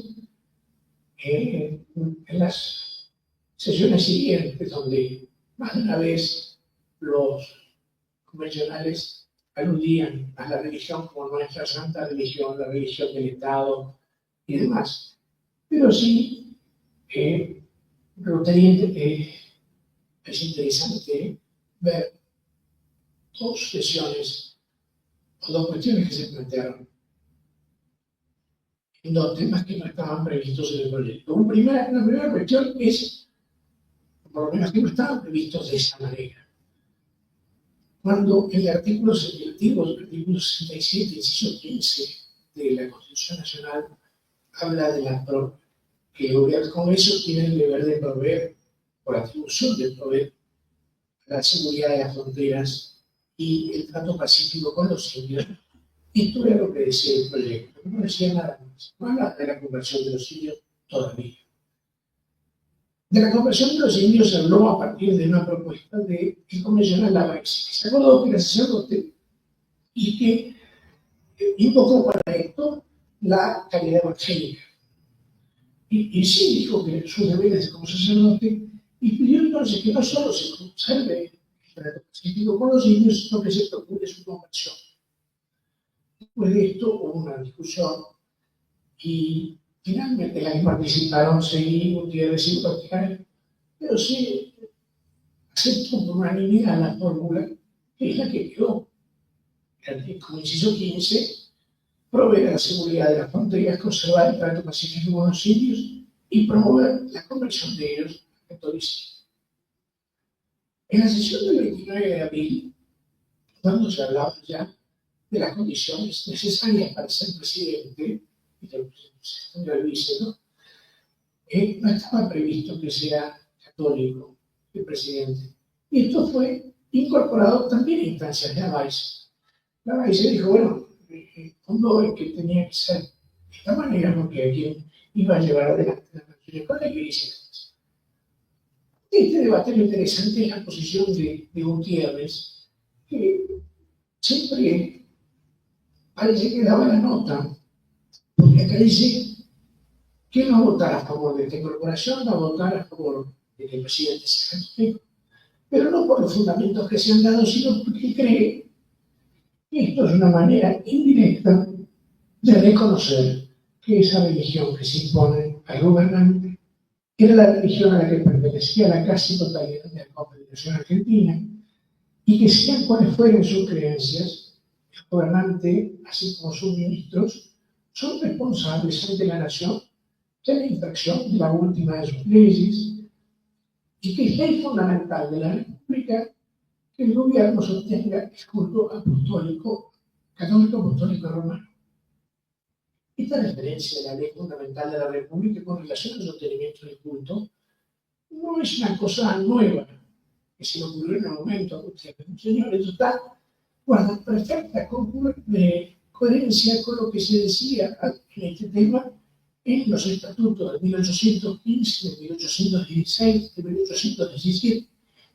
en las sesiones siguientes, donde más de una vez los convencionales aludían a la religión como nuestra santa religión, la religión del Estado y demás. Pero sí, es interesante ver dos sesiones o dos cuestiones que se plantearon en dos temas que no estaban previstos en el proyecto. La primera cuestión es, por lo menos que no estaban previstos de esa manera. Cuando el artículo 67, inciso 15 de la Constitución Nacional habla de que el Congreso tiene el deber de proveer, por atribución de proveer, la seguridad de las fronteras y el trato pacífico con los indios. Esto era lo que decía el proyecto, no decía nada más. No habla de la conversión de los indios todavía. De la conversión de los indios se habló a partir de una propuesta del convencional Lavares, que se acordó que era sacerdote y que invocó para esto la caridad evangélica. Y sí dijo que sus deberes como sacerdote, y pidió entonces que no solo se conserve el trato pacífico con los indios, sino que se procure su conversión. Después de esto hubo una discusión y finalmente las que participaron se Gutiérrez y Pascal, pero sí aceptó por unanimidad la fórmula que es la que quedó. Como inciso 15, proveer la seguridad de las fronteras, conservar el trato pacífico con los indios y promover la conversión de ellos al catolicismo. En la sesión del 29 de abril, cuando se hablaba ya de las condiciones necesarias para ser presidente, y del vice, ¿no? No estaba previsto que sea católico el presidente. Y esto fue incorporado también a instancias de la Baice. La Baice dijo, bueno, fundó el que tenía que ser de esta manera, porque a quien iba a llevar adelante la relación con la Iglesia. Este debate lo interesante es la posición de Gutiérrez, que siempre parece que daba la nota, porque acá dice que no va a votar a favor de esta incorporación, va a votar a favor de que el presidente sea católico, pero no por los fundamentos que se han dado, sino porque cree que esto es una manera indirecta de reconocer que esa religión que se impone al gobernante era la religión a la que pertenecía la casi totalidad de la Confederación Argentina, y que sean cuales fueren sus creencias, el gobernante, así como sus ministros, son responsables ante la nación de la infracción de la última de sus leyes, y que es ley fundamental de la República que el gobierno sostenga el culto apostólico, católico apostólico romano. Esta referencia de la ley fundamental de la República con relación al sostenimiento del culto no es una cosa nueva que se le ocurrió en el momento a Gutiérrez. Señor, esto está guarda perfecta coherencia con lo que se decía en este tema en los estatutos de 1815, de 1816, de 1817,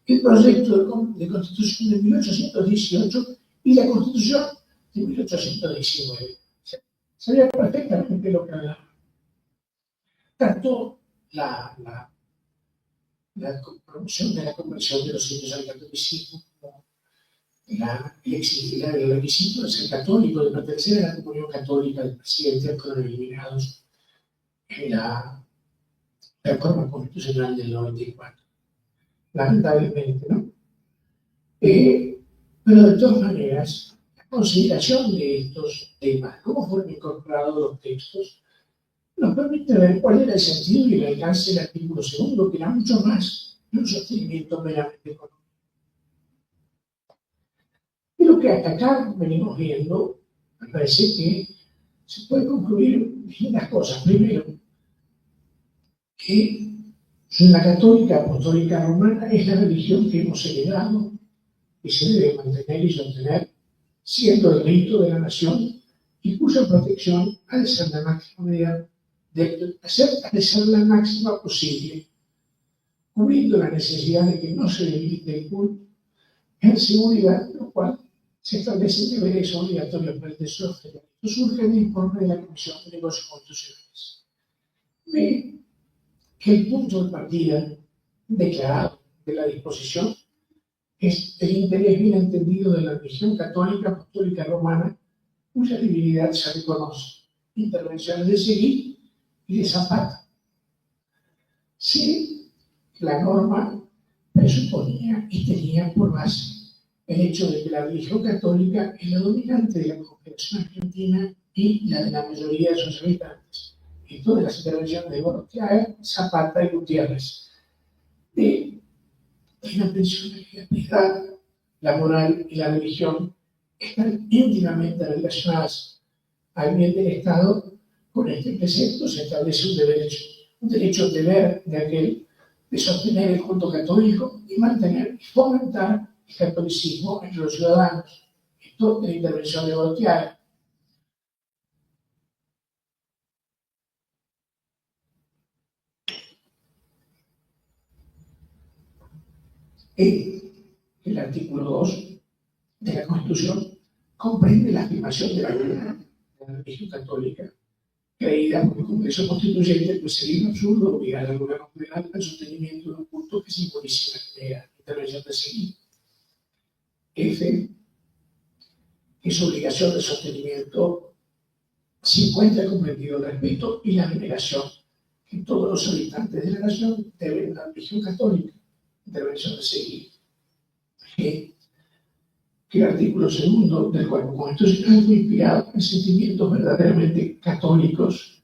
el proyecto de Constitución de 1818 y la Constitución de 1819. Sabía perfectamente lo que hablaba. Tanto la promoción de la conversión de los indios al catolicismo como el requisito de ser católico, de pertenecer a la comunión católica del presidente, fueron eliminados en la reforma constitucional del 94. Lamentablemente, ¿no? Pero de todas maneras, la consideración de estos temas, cómo fueron incorporados los textos, nos permite ver cuál era el sentido y el alcance del artículo segundo, que era mucho más que un sostenimiento meramente económico. Pero que hasta acá venimos viendo, me parece que se puede concluir distintas cosas. Primero, que la católica apostólica romana es la religión que hemos heredado y se debe mantener y sostener, siendo el rito de la nación y cuya protección ha de ser la máxima la máxima posible, cubriendo la necesidad de que no se debilite el culto en seguridad, lo cual se establecen deberes obligatorios para el tesoro federal. Esto surge del informe de la Comisión de Negocios Constitucionales. Ve que el punto de partida declarado de la disposición es el interés bien entendido de la religión católica apostólica romana, cuya divinidad se reconoce. Intervenciones de Seguí y de Zapata. Si la norma presuponía y tenía por base el hecho de que la religión católica es la dominante de la Confederación Argentina y la de la mayoría de sus habitantes. Esto de las intervenciones de Gorostiaga, Zapata y Gutiérrez. De la mención de que la piedad, la moral y la religión están íntimamente relacionadas al bien del Estado. Con este precepto se establece un deber de aquel de sostener el culto católico y mantener y fomentar el catolicismo entre los ciudadanos. Esto de la intervención de Gorostiaga. El artículo 2 de la Constitución comprende la afirmación de la religión católica, creída por el Congreso Constituyente, pues sería absurdo obligar al gobierno federal al sostenimiento de un culto que simboliza la intervención de Seguí. F, es obligación de sostenimiento, se encuentra comprendido el respeto y la veneración que todos los habitantes de la nación deben a la religión católica. Intervención de Seguí. Que el artículo segundo del cuerpo constitucional fue inspirado en sentimientos verdaderamente católicos,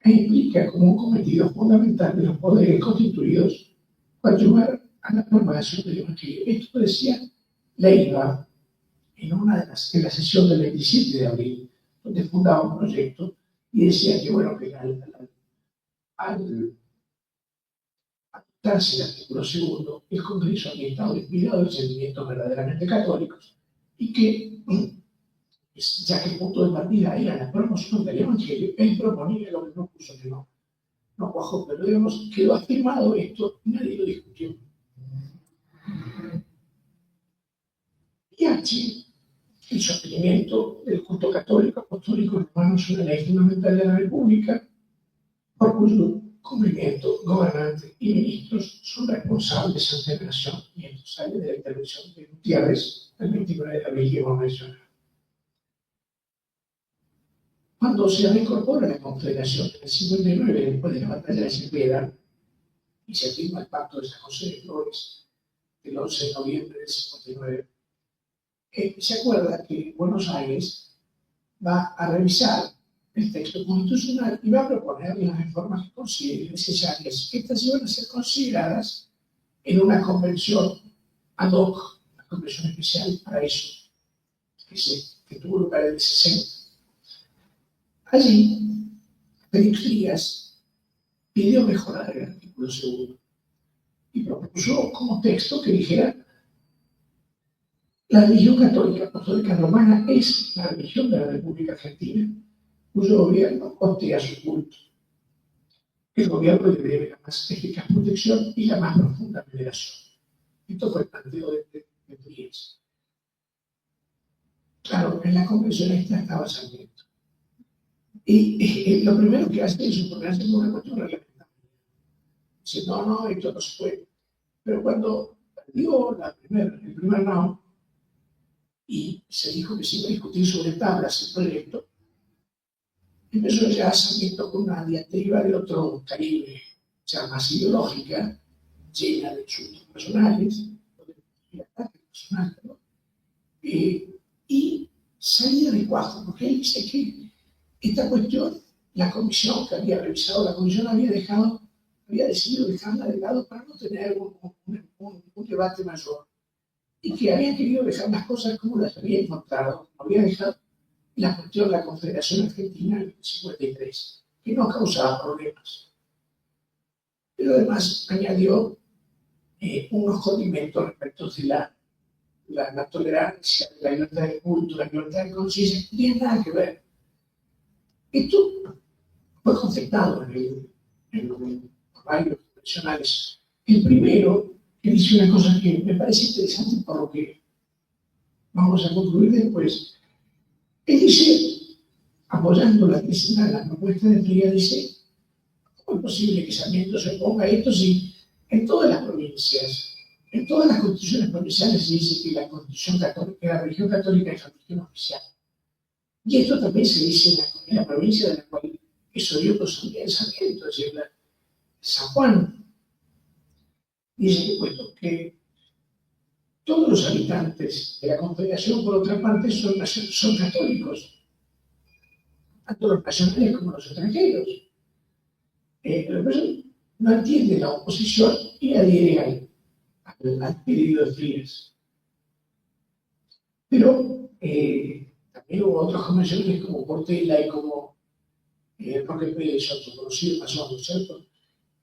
e implica como un cometido fundamental de los poderes constituidos coadyuvar a la propagación del Evangelio. Esto decía Leiva en la sesión del 27 de abril, donde fundaba un proyecto y decía que, bueno, que al adoptarse el artículo segundo, el Congreso había estado inspirado en sentimientos verdaderamente católicos y que, ya que el punto de partida era la promoción del Evangelio, él proponía lo que no puso que no cuajó, pero digamos, quedó afirmado esto y nadie lo discutió. Y H, el sostenimiento del culto católico apostólico romano es una ley fundamental de la República, por cuyo cumplimiento gobernantes y ministros son responsables ante la nación, y esto sale de la intervención de Gutiérrez el 29 de abril que hemos mencionado. Cuando se reincorpora la Confederación en el 59, después de la batalla de Cepeda, y se firma el Pacto de San José de Flores el 11 de noviembre del 59, se acuerda que Buenos Aires va a revisar el texto constitucional y va a proponer las reformas que considere necesarias. Estas iban a ser consideradas en una convención ad hoc, una convención especial para eso, que tuvo lugar en el 60. Allí, Félix Frías pidió mejorar el artículo segundo y propuso como texto que dijera: la religión católica apostólica romana es la religión de la República Argentina, cuyo gobierno costea su culto. El gobierno le debe la más eficaz protección y la más profunda veneración. Esto fue el planteo de Frías. Claro, en la convención esta estaba Sarmiento. Y lo primero que hace es suponerse una cuestión reglamentaria. Dice, no, esto no se puede. Pero cuando dio el primer round y se dijo que se iba a discutir sobre tablas el proyecto, empezó ya Sarmiento con una diatriba de otro calibre, ya más ideológica, llena de insultos personales, de ataques personales, ¿no? Y salía de cuajo, porque él dice que esta cuestión, la comisión que había revisado, la comisión había decidido dejarla de lado para no tener un debate mayor, y que había querido dejar las cosas como las había encontrado, había dejado la cuestión de la Confederación Argentina en el 53, que no causaba problemas. Pero además añadió unos condimentos respecto de la tolerancia, la libertad de culto, la libertad de conciencia, que no tiene nada que ver. Esto fue conceptado en varios profesionales. El primero, que dice una cosa que me parece interesante por lo que vamos a concluir después, él dice, apoyando la propuesta de Frías, dice: ¿cómo es posible que Sarmiento se oponga a esto si en todas las provincias, en todas las constituciones provinciales se dice que la constitución católica, que la religión católica es la religión oficial? Y esto también se dice en la provincia de la cual es oriundo también Sarmiento, es decir, San Juan. Dice que, puesto que todos los habitantes de la Confederación, por otra parte, son católicos, tanto los nacionales como los extranjeros. Pero no entiende la oposición y adhiere al pedido de Frías. Pero también hubo otras convenciones como Portela y como Roque Pérez, otro conocido más o menos, ¿cierto?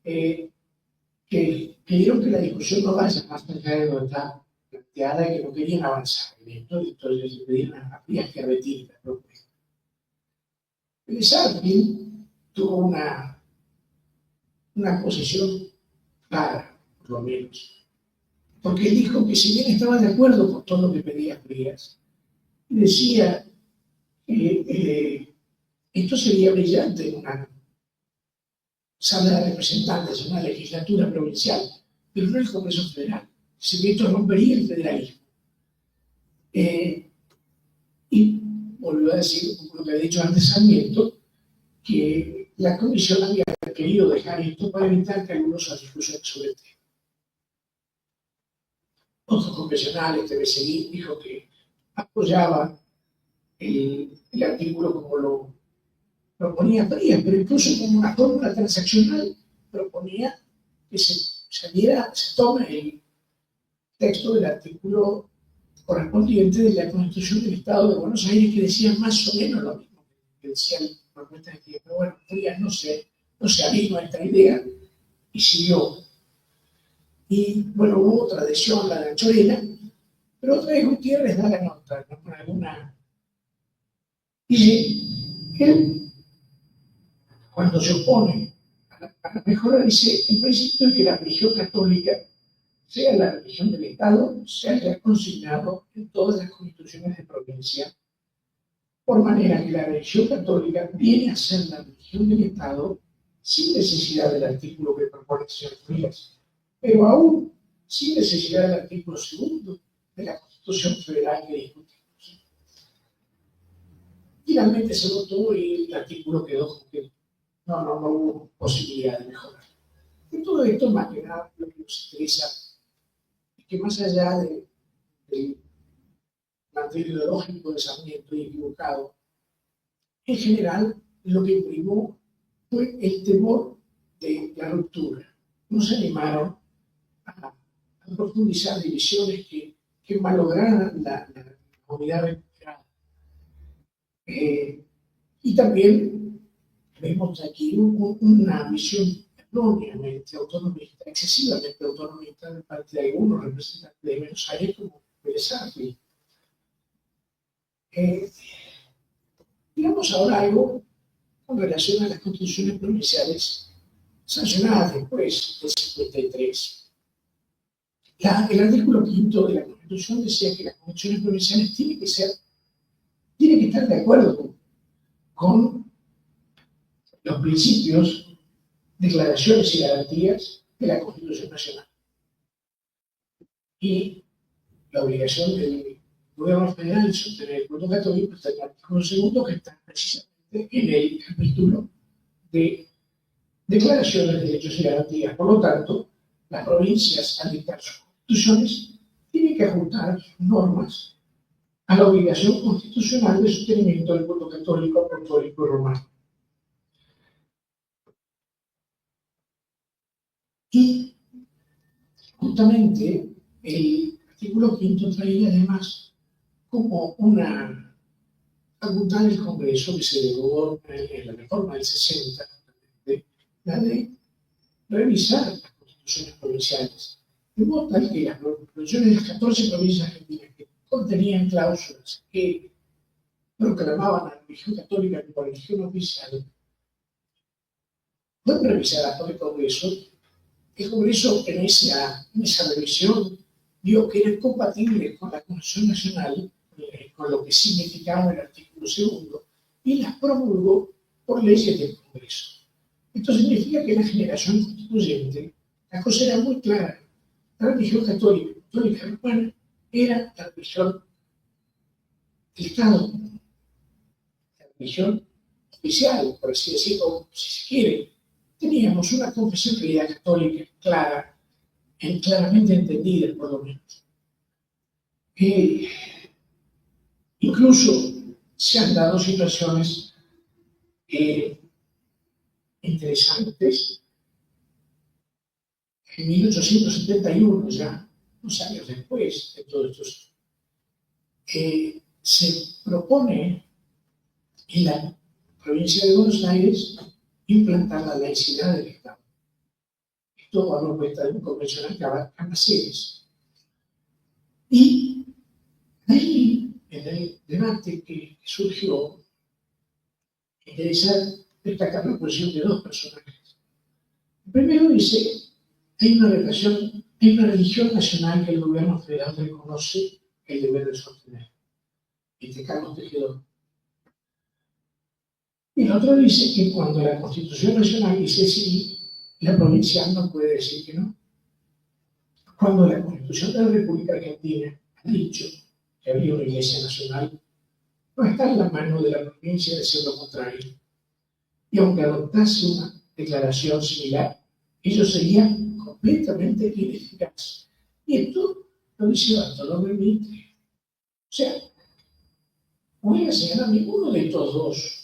Que querían que la discusión no vaya más allá de donde está planteada y que no querían avanzar en esto, y entonces le pedían a Frías que retire la propuesta. El Sarpin tuvo una posición clara, por lo menos, porque él dijo que si bien estaba de acuerdo con todo lo que pedía Frías, decía que esto sería brillante en una sala de representantes, una legislatura provincial, pero no el Congreso Federal. Si esto rompería el federalismo. Y volvió a decir, como lo que había dicho antes Sarmiento, que la comisión había querido dejar esto para evitar que algunos se discusionen sobre el tema. Otros profesionales, TVCI, dijo que apoyaba el artículo como proponía varias, pero incluso como una fórmula transaccional proponía que se tome el texto del artículo correspondiente de la Constitución del Estado de Buenos Aires, que decía más o menos lo mismo que decía la propuesta de Gutiérrez. Pero bueno, Frías no se avino a esta idea y siguió. Y bueno, hubo otra adhesión, la de Anchorena, pero otra vez Gutiérrez da la nota, ¿no? Con alguna. Dice, él, cuando se opone a la mejora, dice, en principio de que la religión católica sea la religión del Estado, se haya consignado en todas las constituciones de provincia, por manera que la religión católica viene a ser la religión del Estado sin necesidad del artículo que propone el señor Frías, pero aún sin necesidad del artículo segundo de la Constitución Federal que discutimos. Finalmente se votó y el artículo quedó porque no hubo posibilidad de mejorar. De todo esto, más que nada, lo que nos interesa es que más allá del planteamiento ideológico, de desarrollo y equivocado, en general lo que primó fue el temor de la ruptura. No se animaron a profundizar divisiones que malograran la unidad recuperada. Y también vemos aquí una visión erróneamente autonomista, excesivamente autonomista de parte de algunos representantes de Buenos Aires, como Vélez Arfield. Digamos ahora algo con relación a las constituciones provinciales sancionadas después del 53. El artículo 5 de la Constitución decía que las constituciones provinciales tienen que estar de acuerdo con los principios, declaraciones y garantías de la Constitución Nacional. Y la obligación del gobierno federal es sostener el culto católico está en el artículo segundo, que está precisamente en el capítulo de declaraciones de derechos y garantías. Por lo tanto, las provincias, al dictar sus constituciones, tienen que ajustar sus normas a la obligación constitucional de sostenimiento del culto católico, apostólico y romano. Y justamente el artículo 5 traía además como una facultad del Congreso que se derogó en la reforma del 60, la de revisar las constituciones provinciales, de modo tal que las constituciones de las 14 provincias argentinas que contenían cláusulas que proclamaban a la religión católica como religión oficial fueron revisadas por el Congreso. El Congreso en esa revisión vio que era compatible con la Constitución Nacional, con lo que significaba el artículo segundo, y las promulgó por leyes del Congreso. Esto significa que en la generación constituyente la cosa era muy clara. La religión católica romana era la religión del Estado, la religión oficial, por así decirlo, si se quiere. Teníamos una confesión de vida católica clara, claramente entendida, por lo menos. Incluso se han dado situaciones interesantes. En 1871, ya unos años después de todo esto, se propone en la provincia de Buenos Aires implantar la laicidad del Estado. Esto a propuesta de un convencional Cambaceres. Y ahí, en el debate que surgió, interesa destacar la posición de dos personajes. El primero dice, hay una religión nacional que el gobierno federal reconoce el deber de sostener. Este Carlos Tejedor. Y el otro dice que cuando la Constitución Nacional dice sí, la provincial no puede decir que no. Cuando la Constitución de la República Argentina ha dicho que había una iglesia nacional, no está en la mano de la provincia de hacer lo contrario. Y aunque adoptase una declaración similar, ello sería completamente ineficaz. Y esto lo dice Bartolomé Mitre. O sea, voy a señalar ninguno de estos dos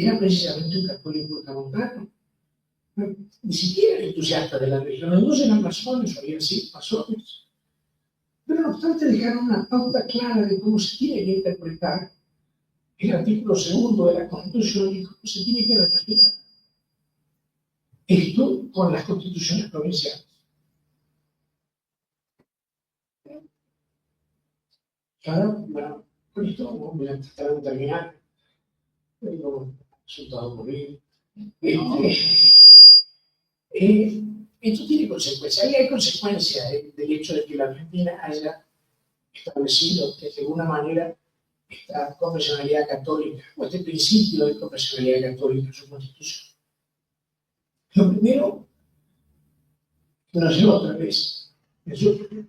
era precisamente un católico ultramontano, ni siquiera entusiasta de la religión. Los dos eran masones, o habían sido masones, pero no obstante dejaron una pauta clara de cómo se tiene que interpretar el artículo 2 de la Constitución y cómo se tiene que relacionar esto con las constituciones provinciales. Ahora, bueno, con esto voy a tratar de terminar. Tengo resultado por ahí. Esto tiene consecuencias. Y hay consecuencias del hecho de que la Argentina haya establecido de alguna manera esta confesionalidad católica, o este principio de confesionalidad católica en su constitución. Lo primero que nos lleva otra vez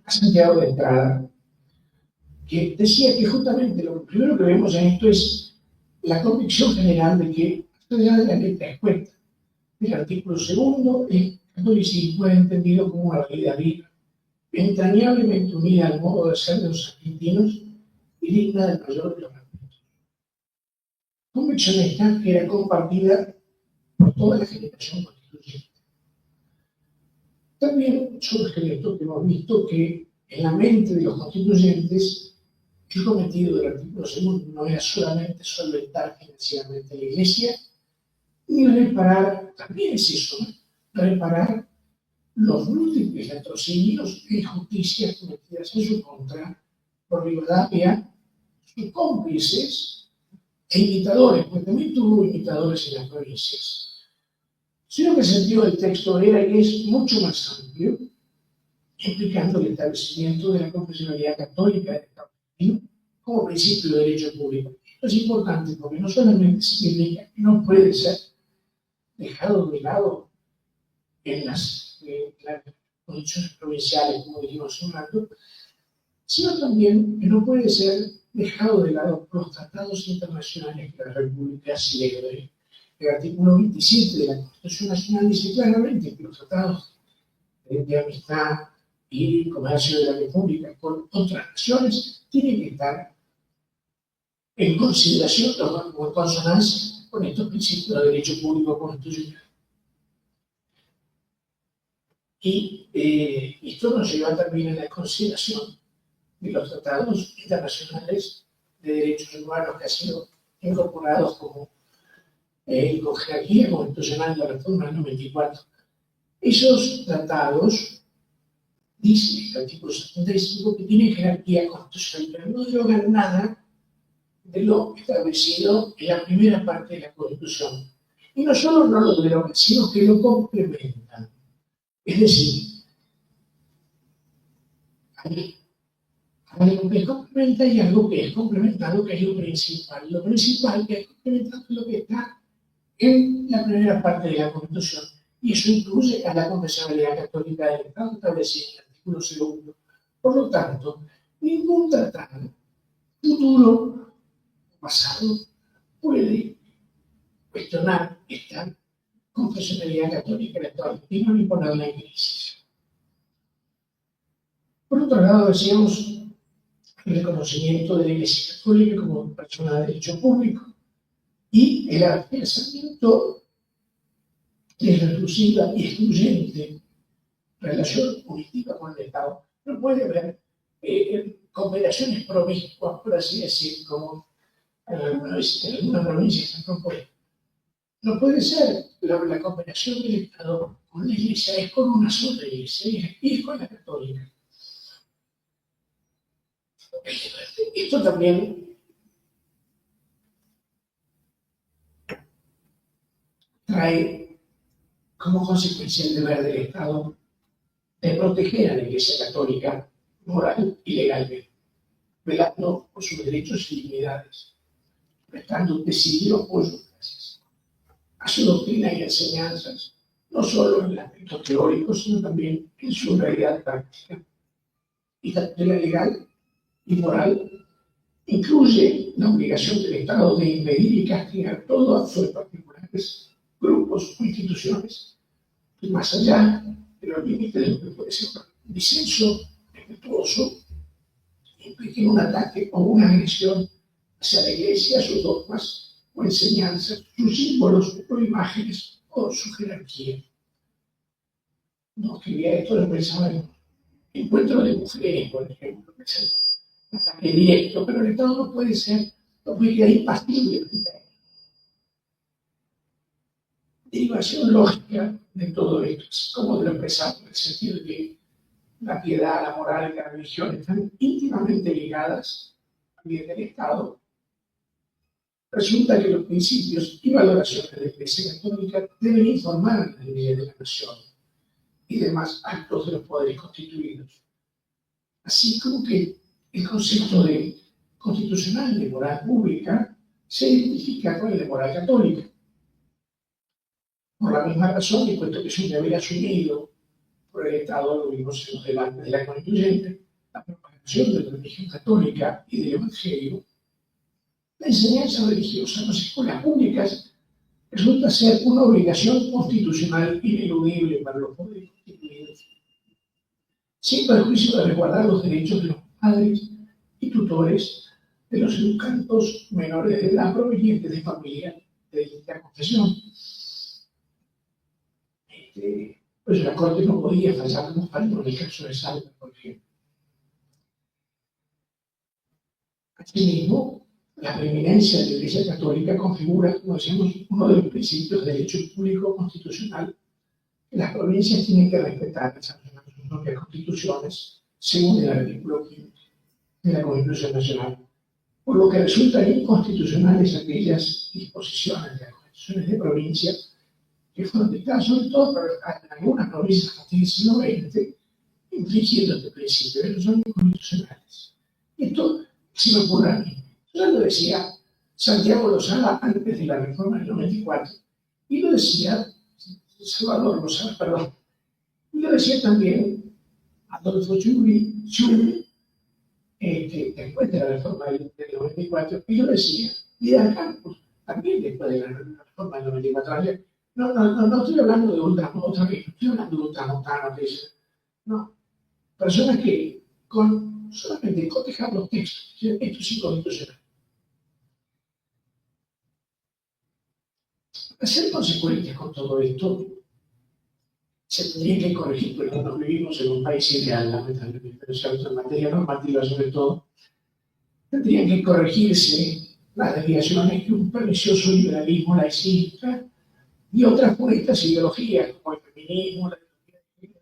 a Santiago de Estrada, que decía que justamente lo primero que vemos en esto es la convicción general de que, más allá de la letra escueta del artículo 2, el catolicismo es entendido como una realidad viva, entrañablemente unida al modo de ser de los argentinos y digna del mayor de los respetos. Convicción esta que era compartida por toda la generación constituyente. También surge esto que hemos visto que en la mente de los constituyentes el cometido del artículo 2 no era solamente solventar financieramente la Iglesia, ni reparar, también es eso, reparar los múltiples latrocinios e injusticias cometidas en su contra por Rivadavia, sus cómplices e imitadores, porque también tuvo imitadores en las provincias. Sino que el sentido del texto era y es mucho más amplio, implicando el establecimiento de la confesionalidad católica del Estado argentino como principio de derecho público. Esto es importante porque no solamente significa que no puede ser dejado de lado en las condiciones provinciales, como dijimos hace un rato, sino también que no puede ser dejado de lado por los tratados internacionales que la República celebra. El artículo 27 de la Constitución Nacional dice claramente que los tratados de amistad y comercio de la República con otras naciones tienen que estar en consideración o en consonancia con estos principios de derecho público constitucional. Y esto nos lleva también a la consideración de los tratados internacionales de derechos humanos que han sido incorporados como con jerarquía constitucional de la reforma del 94. Esos tratados, dice el artículo 75, que tienen jerarquía constitucional, pero no derogan nada de lo establecido en la primera parte de la Constitución. Y no solo no lo derogan, sino que lo complementan. Es decir, hay algo que es complementa y algo que es complementado, que es lo principal. Lo principal que es complementado es lo que está en la primera parte de la Constitución. Y eso incluye a la confesionalidad católica del Estado establecida en el artículo 2. Por lo tanto, ningún tratado futuro o pasado puede cuestionar esta confesionalidad católica del Estado argentino ni ponerla en crisis. Por otro lado, decíamos el reconocimiento de la Iglesia Católica como persona de derecho público y el afianzamiento de la exclusiva y excluyente relación política con el Estado. No puede haber cooperaciones promiscuas, por así decir, como en algunas provincias se propone. No puede ser la cooperación del Estado con la Iglesia, es con una sola Iglesia y es con la católica. Esto también trae como consecuencia el deber del Estado de proteger a la Iglesia Católica moral y legalmente, velando por sus derechos y dignidades, prestando decidido apoyo a su doctrina y enseñanzas, no solo en el aspecto teórico, sino también en su realidad práctica. Y la tutela legal y moral incluye la obligación del Estado de impedir y castigar todo acto de particulares, grupos o instituciones, y más allá de los límites de lo que puede ser un disenso respetuoso, implique un ataque o una agresión hacia la Iglesia, sus dogmas o enseñanzas, sus símbolos o imágenes o su jerarquía. No escribía esto, lo pensaba en encuentro de mujeres, por ejemplo, que es un ataque directo, pero el Estado no puede quedar impasible frente a él. Derivación lógica de todo esto, como lo expresamos, en el sentido de que la piedad, la moral y la religión están íntimamente ligadas al bien del Estado. Resulta que los principios y valoraciones de la Iglesia Católica deben informar al nivel de la nación y demás actos de los poderes constituidos. Así como que el concepto de constitucional de moral pública se identifica con el de moral católica. Por la misma razón, y puesto que es un deber asumido por el Estado, lo vimos en los debates de la constituyente, la propagación de la religión católica y del Evangelio, la enseñanza religiosa en las escuelas públicas resulta ser una obligación constitucional ineludible para los poderes constituidos, sin perjuicio de resguardar los derechos de los padres y tutores de los educandos menores de edad provenientes de familias de distinta confesión. Pues la Corte no podía fallar como fallo en el caso de Salta, por ejemplo. Asimismo, la preeminencia de la Iglesia Católica configura, como decíamos, uno de los principios de derecho público constitucional que las provincias tienen que respetar sancionando sus propias constituciones, según el artículo 15 de la Constitución Nacional, por lo que resultan inconstitucionales aquellas disposiciones de las constituciones de provincia que fueron dictadas, sobre todo en algunas provincias a partir del siglo XX, infringiendo este principio, pero son inconstitucionales. Esto se me ocurre a mí. Ya lo decía Santiago Lozada antes de la reforma del 94, y lo decía Salvador Lozada, perdón, y lo decía también Adolfo Schulli, después de la reforma del 94, y lo decía Vidal Campos, también después de la reforma del 94. No estoy hablando de otra vez, no estoy hablando de ultramontano, no, personas que con solamente cotejar los textos, esto es inconstitucional. Para ser consecuentes con todo esto, se tendría que corregir, pero no vivimos en un país ideal, lamentablemente, pero cierto, en materia normativa sobre todo, tendrían que corregirse las desviaciones que un pernicioso liberalismo laicista y otras puestas ideologías, como el feminismo, la ideología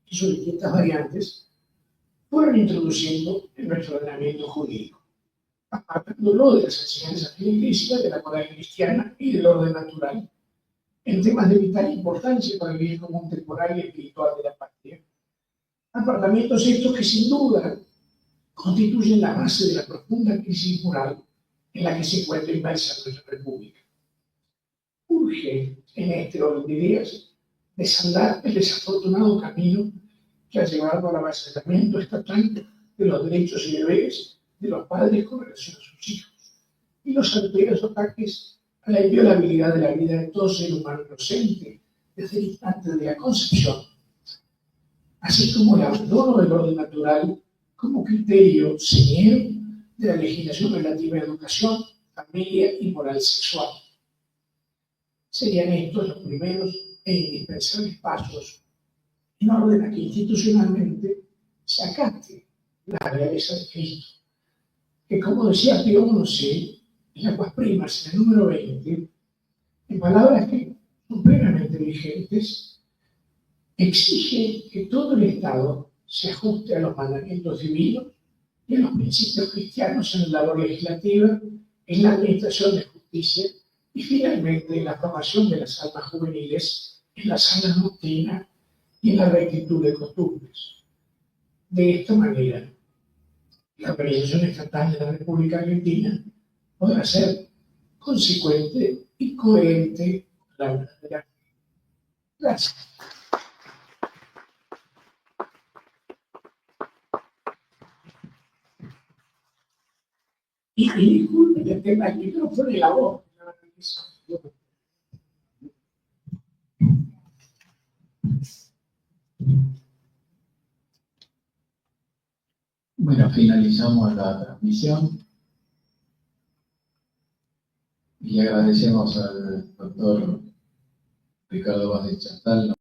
y sus distintas variantes, fueron introduciendo en nuestro ordenamiento jurídico, apartándolo de las enseñanzas implícitas de la moral cristiana y del orden natural, en temas de vital importancia para el bien común temporal y espiritual de la patria. Apartamientos estos que sin duda constituyen la base de la profunda crisis moral en la que se encuentra inmersa nuestra República. Urge en este orden de ideas desandar el desafortunado camino que ha llevado al avasallamiento estatal de los derechos y deberes de los padres con relación a sus hijos y los certeros ataques a la inviolabilidad de la vida de todo ser humano inocente desde el instante de la concepción, así como el abandono del orden natural como criterio señero de la legislación relativa a educación, familia y moral sexual. Serían estos los primeros e indispensables pasos en orden a que institucionalmente se acate la realeza de Cristo, que como decía Pío XI, en Aguas Primas, en el número 20, en palabras que son plenamente vigentes, exige que todo el Estado se ajuste a los mandamientos divinos y a los principios cristianos en la labor legislativa, en la administración de justicia y finalmente en la formación de las almas juveniles, en la sana doctrina y en la rectitud de costumbres. De esta manera, la organización estatal de la República Argentina podrá ser consecuente y coherente con la verdadera fe. Gracias. Y disculpen que tenga el micrófono y la voz. Bueno, finalizamos la transmisión. Y le agradecemos al doctor Ricardo Vázquez Chantal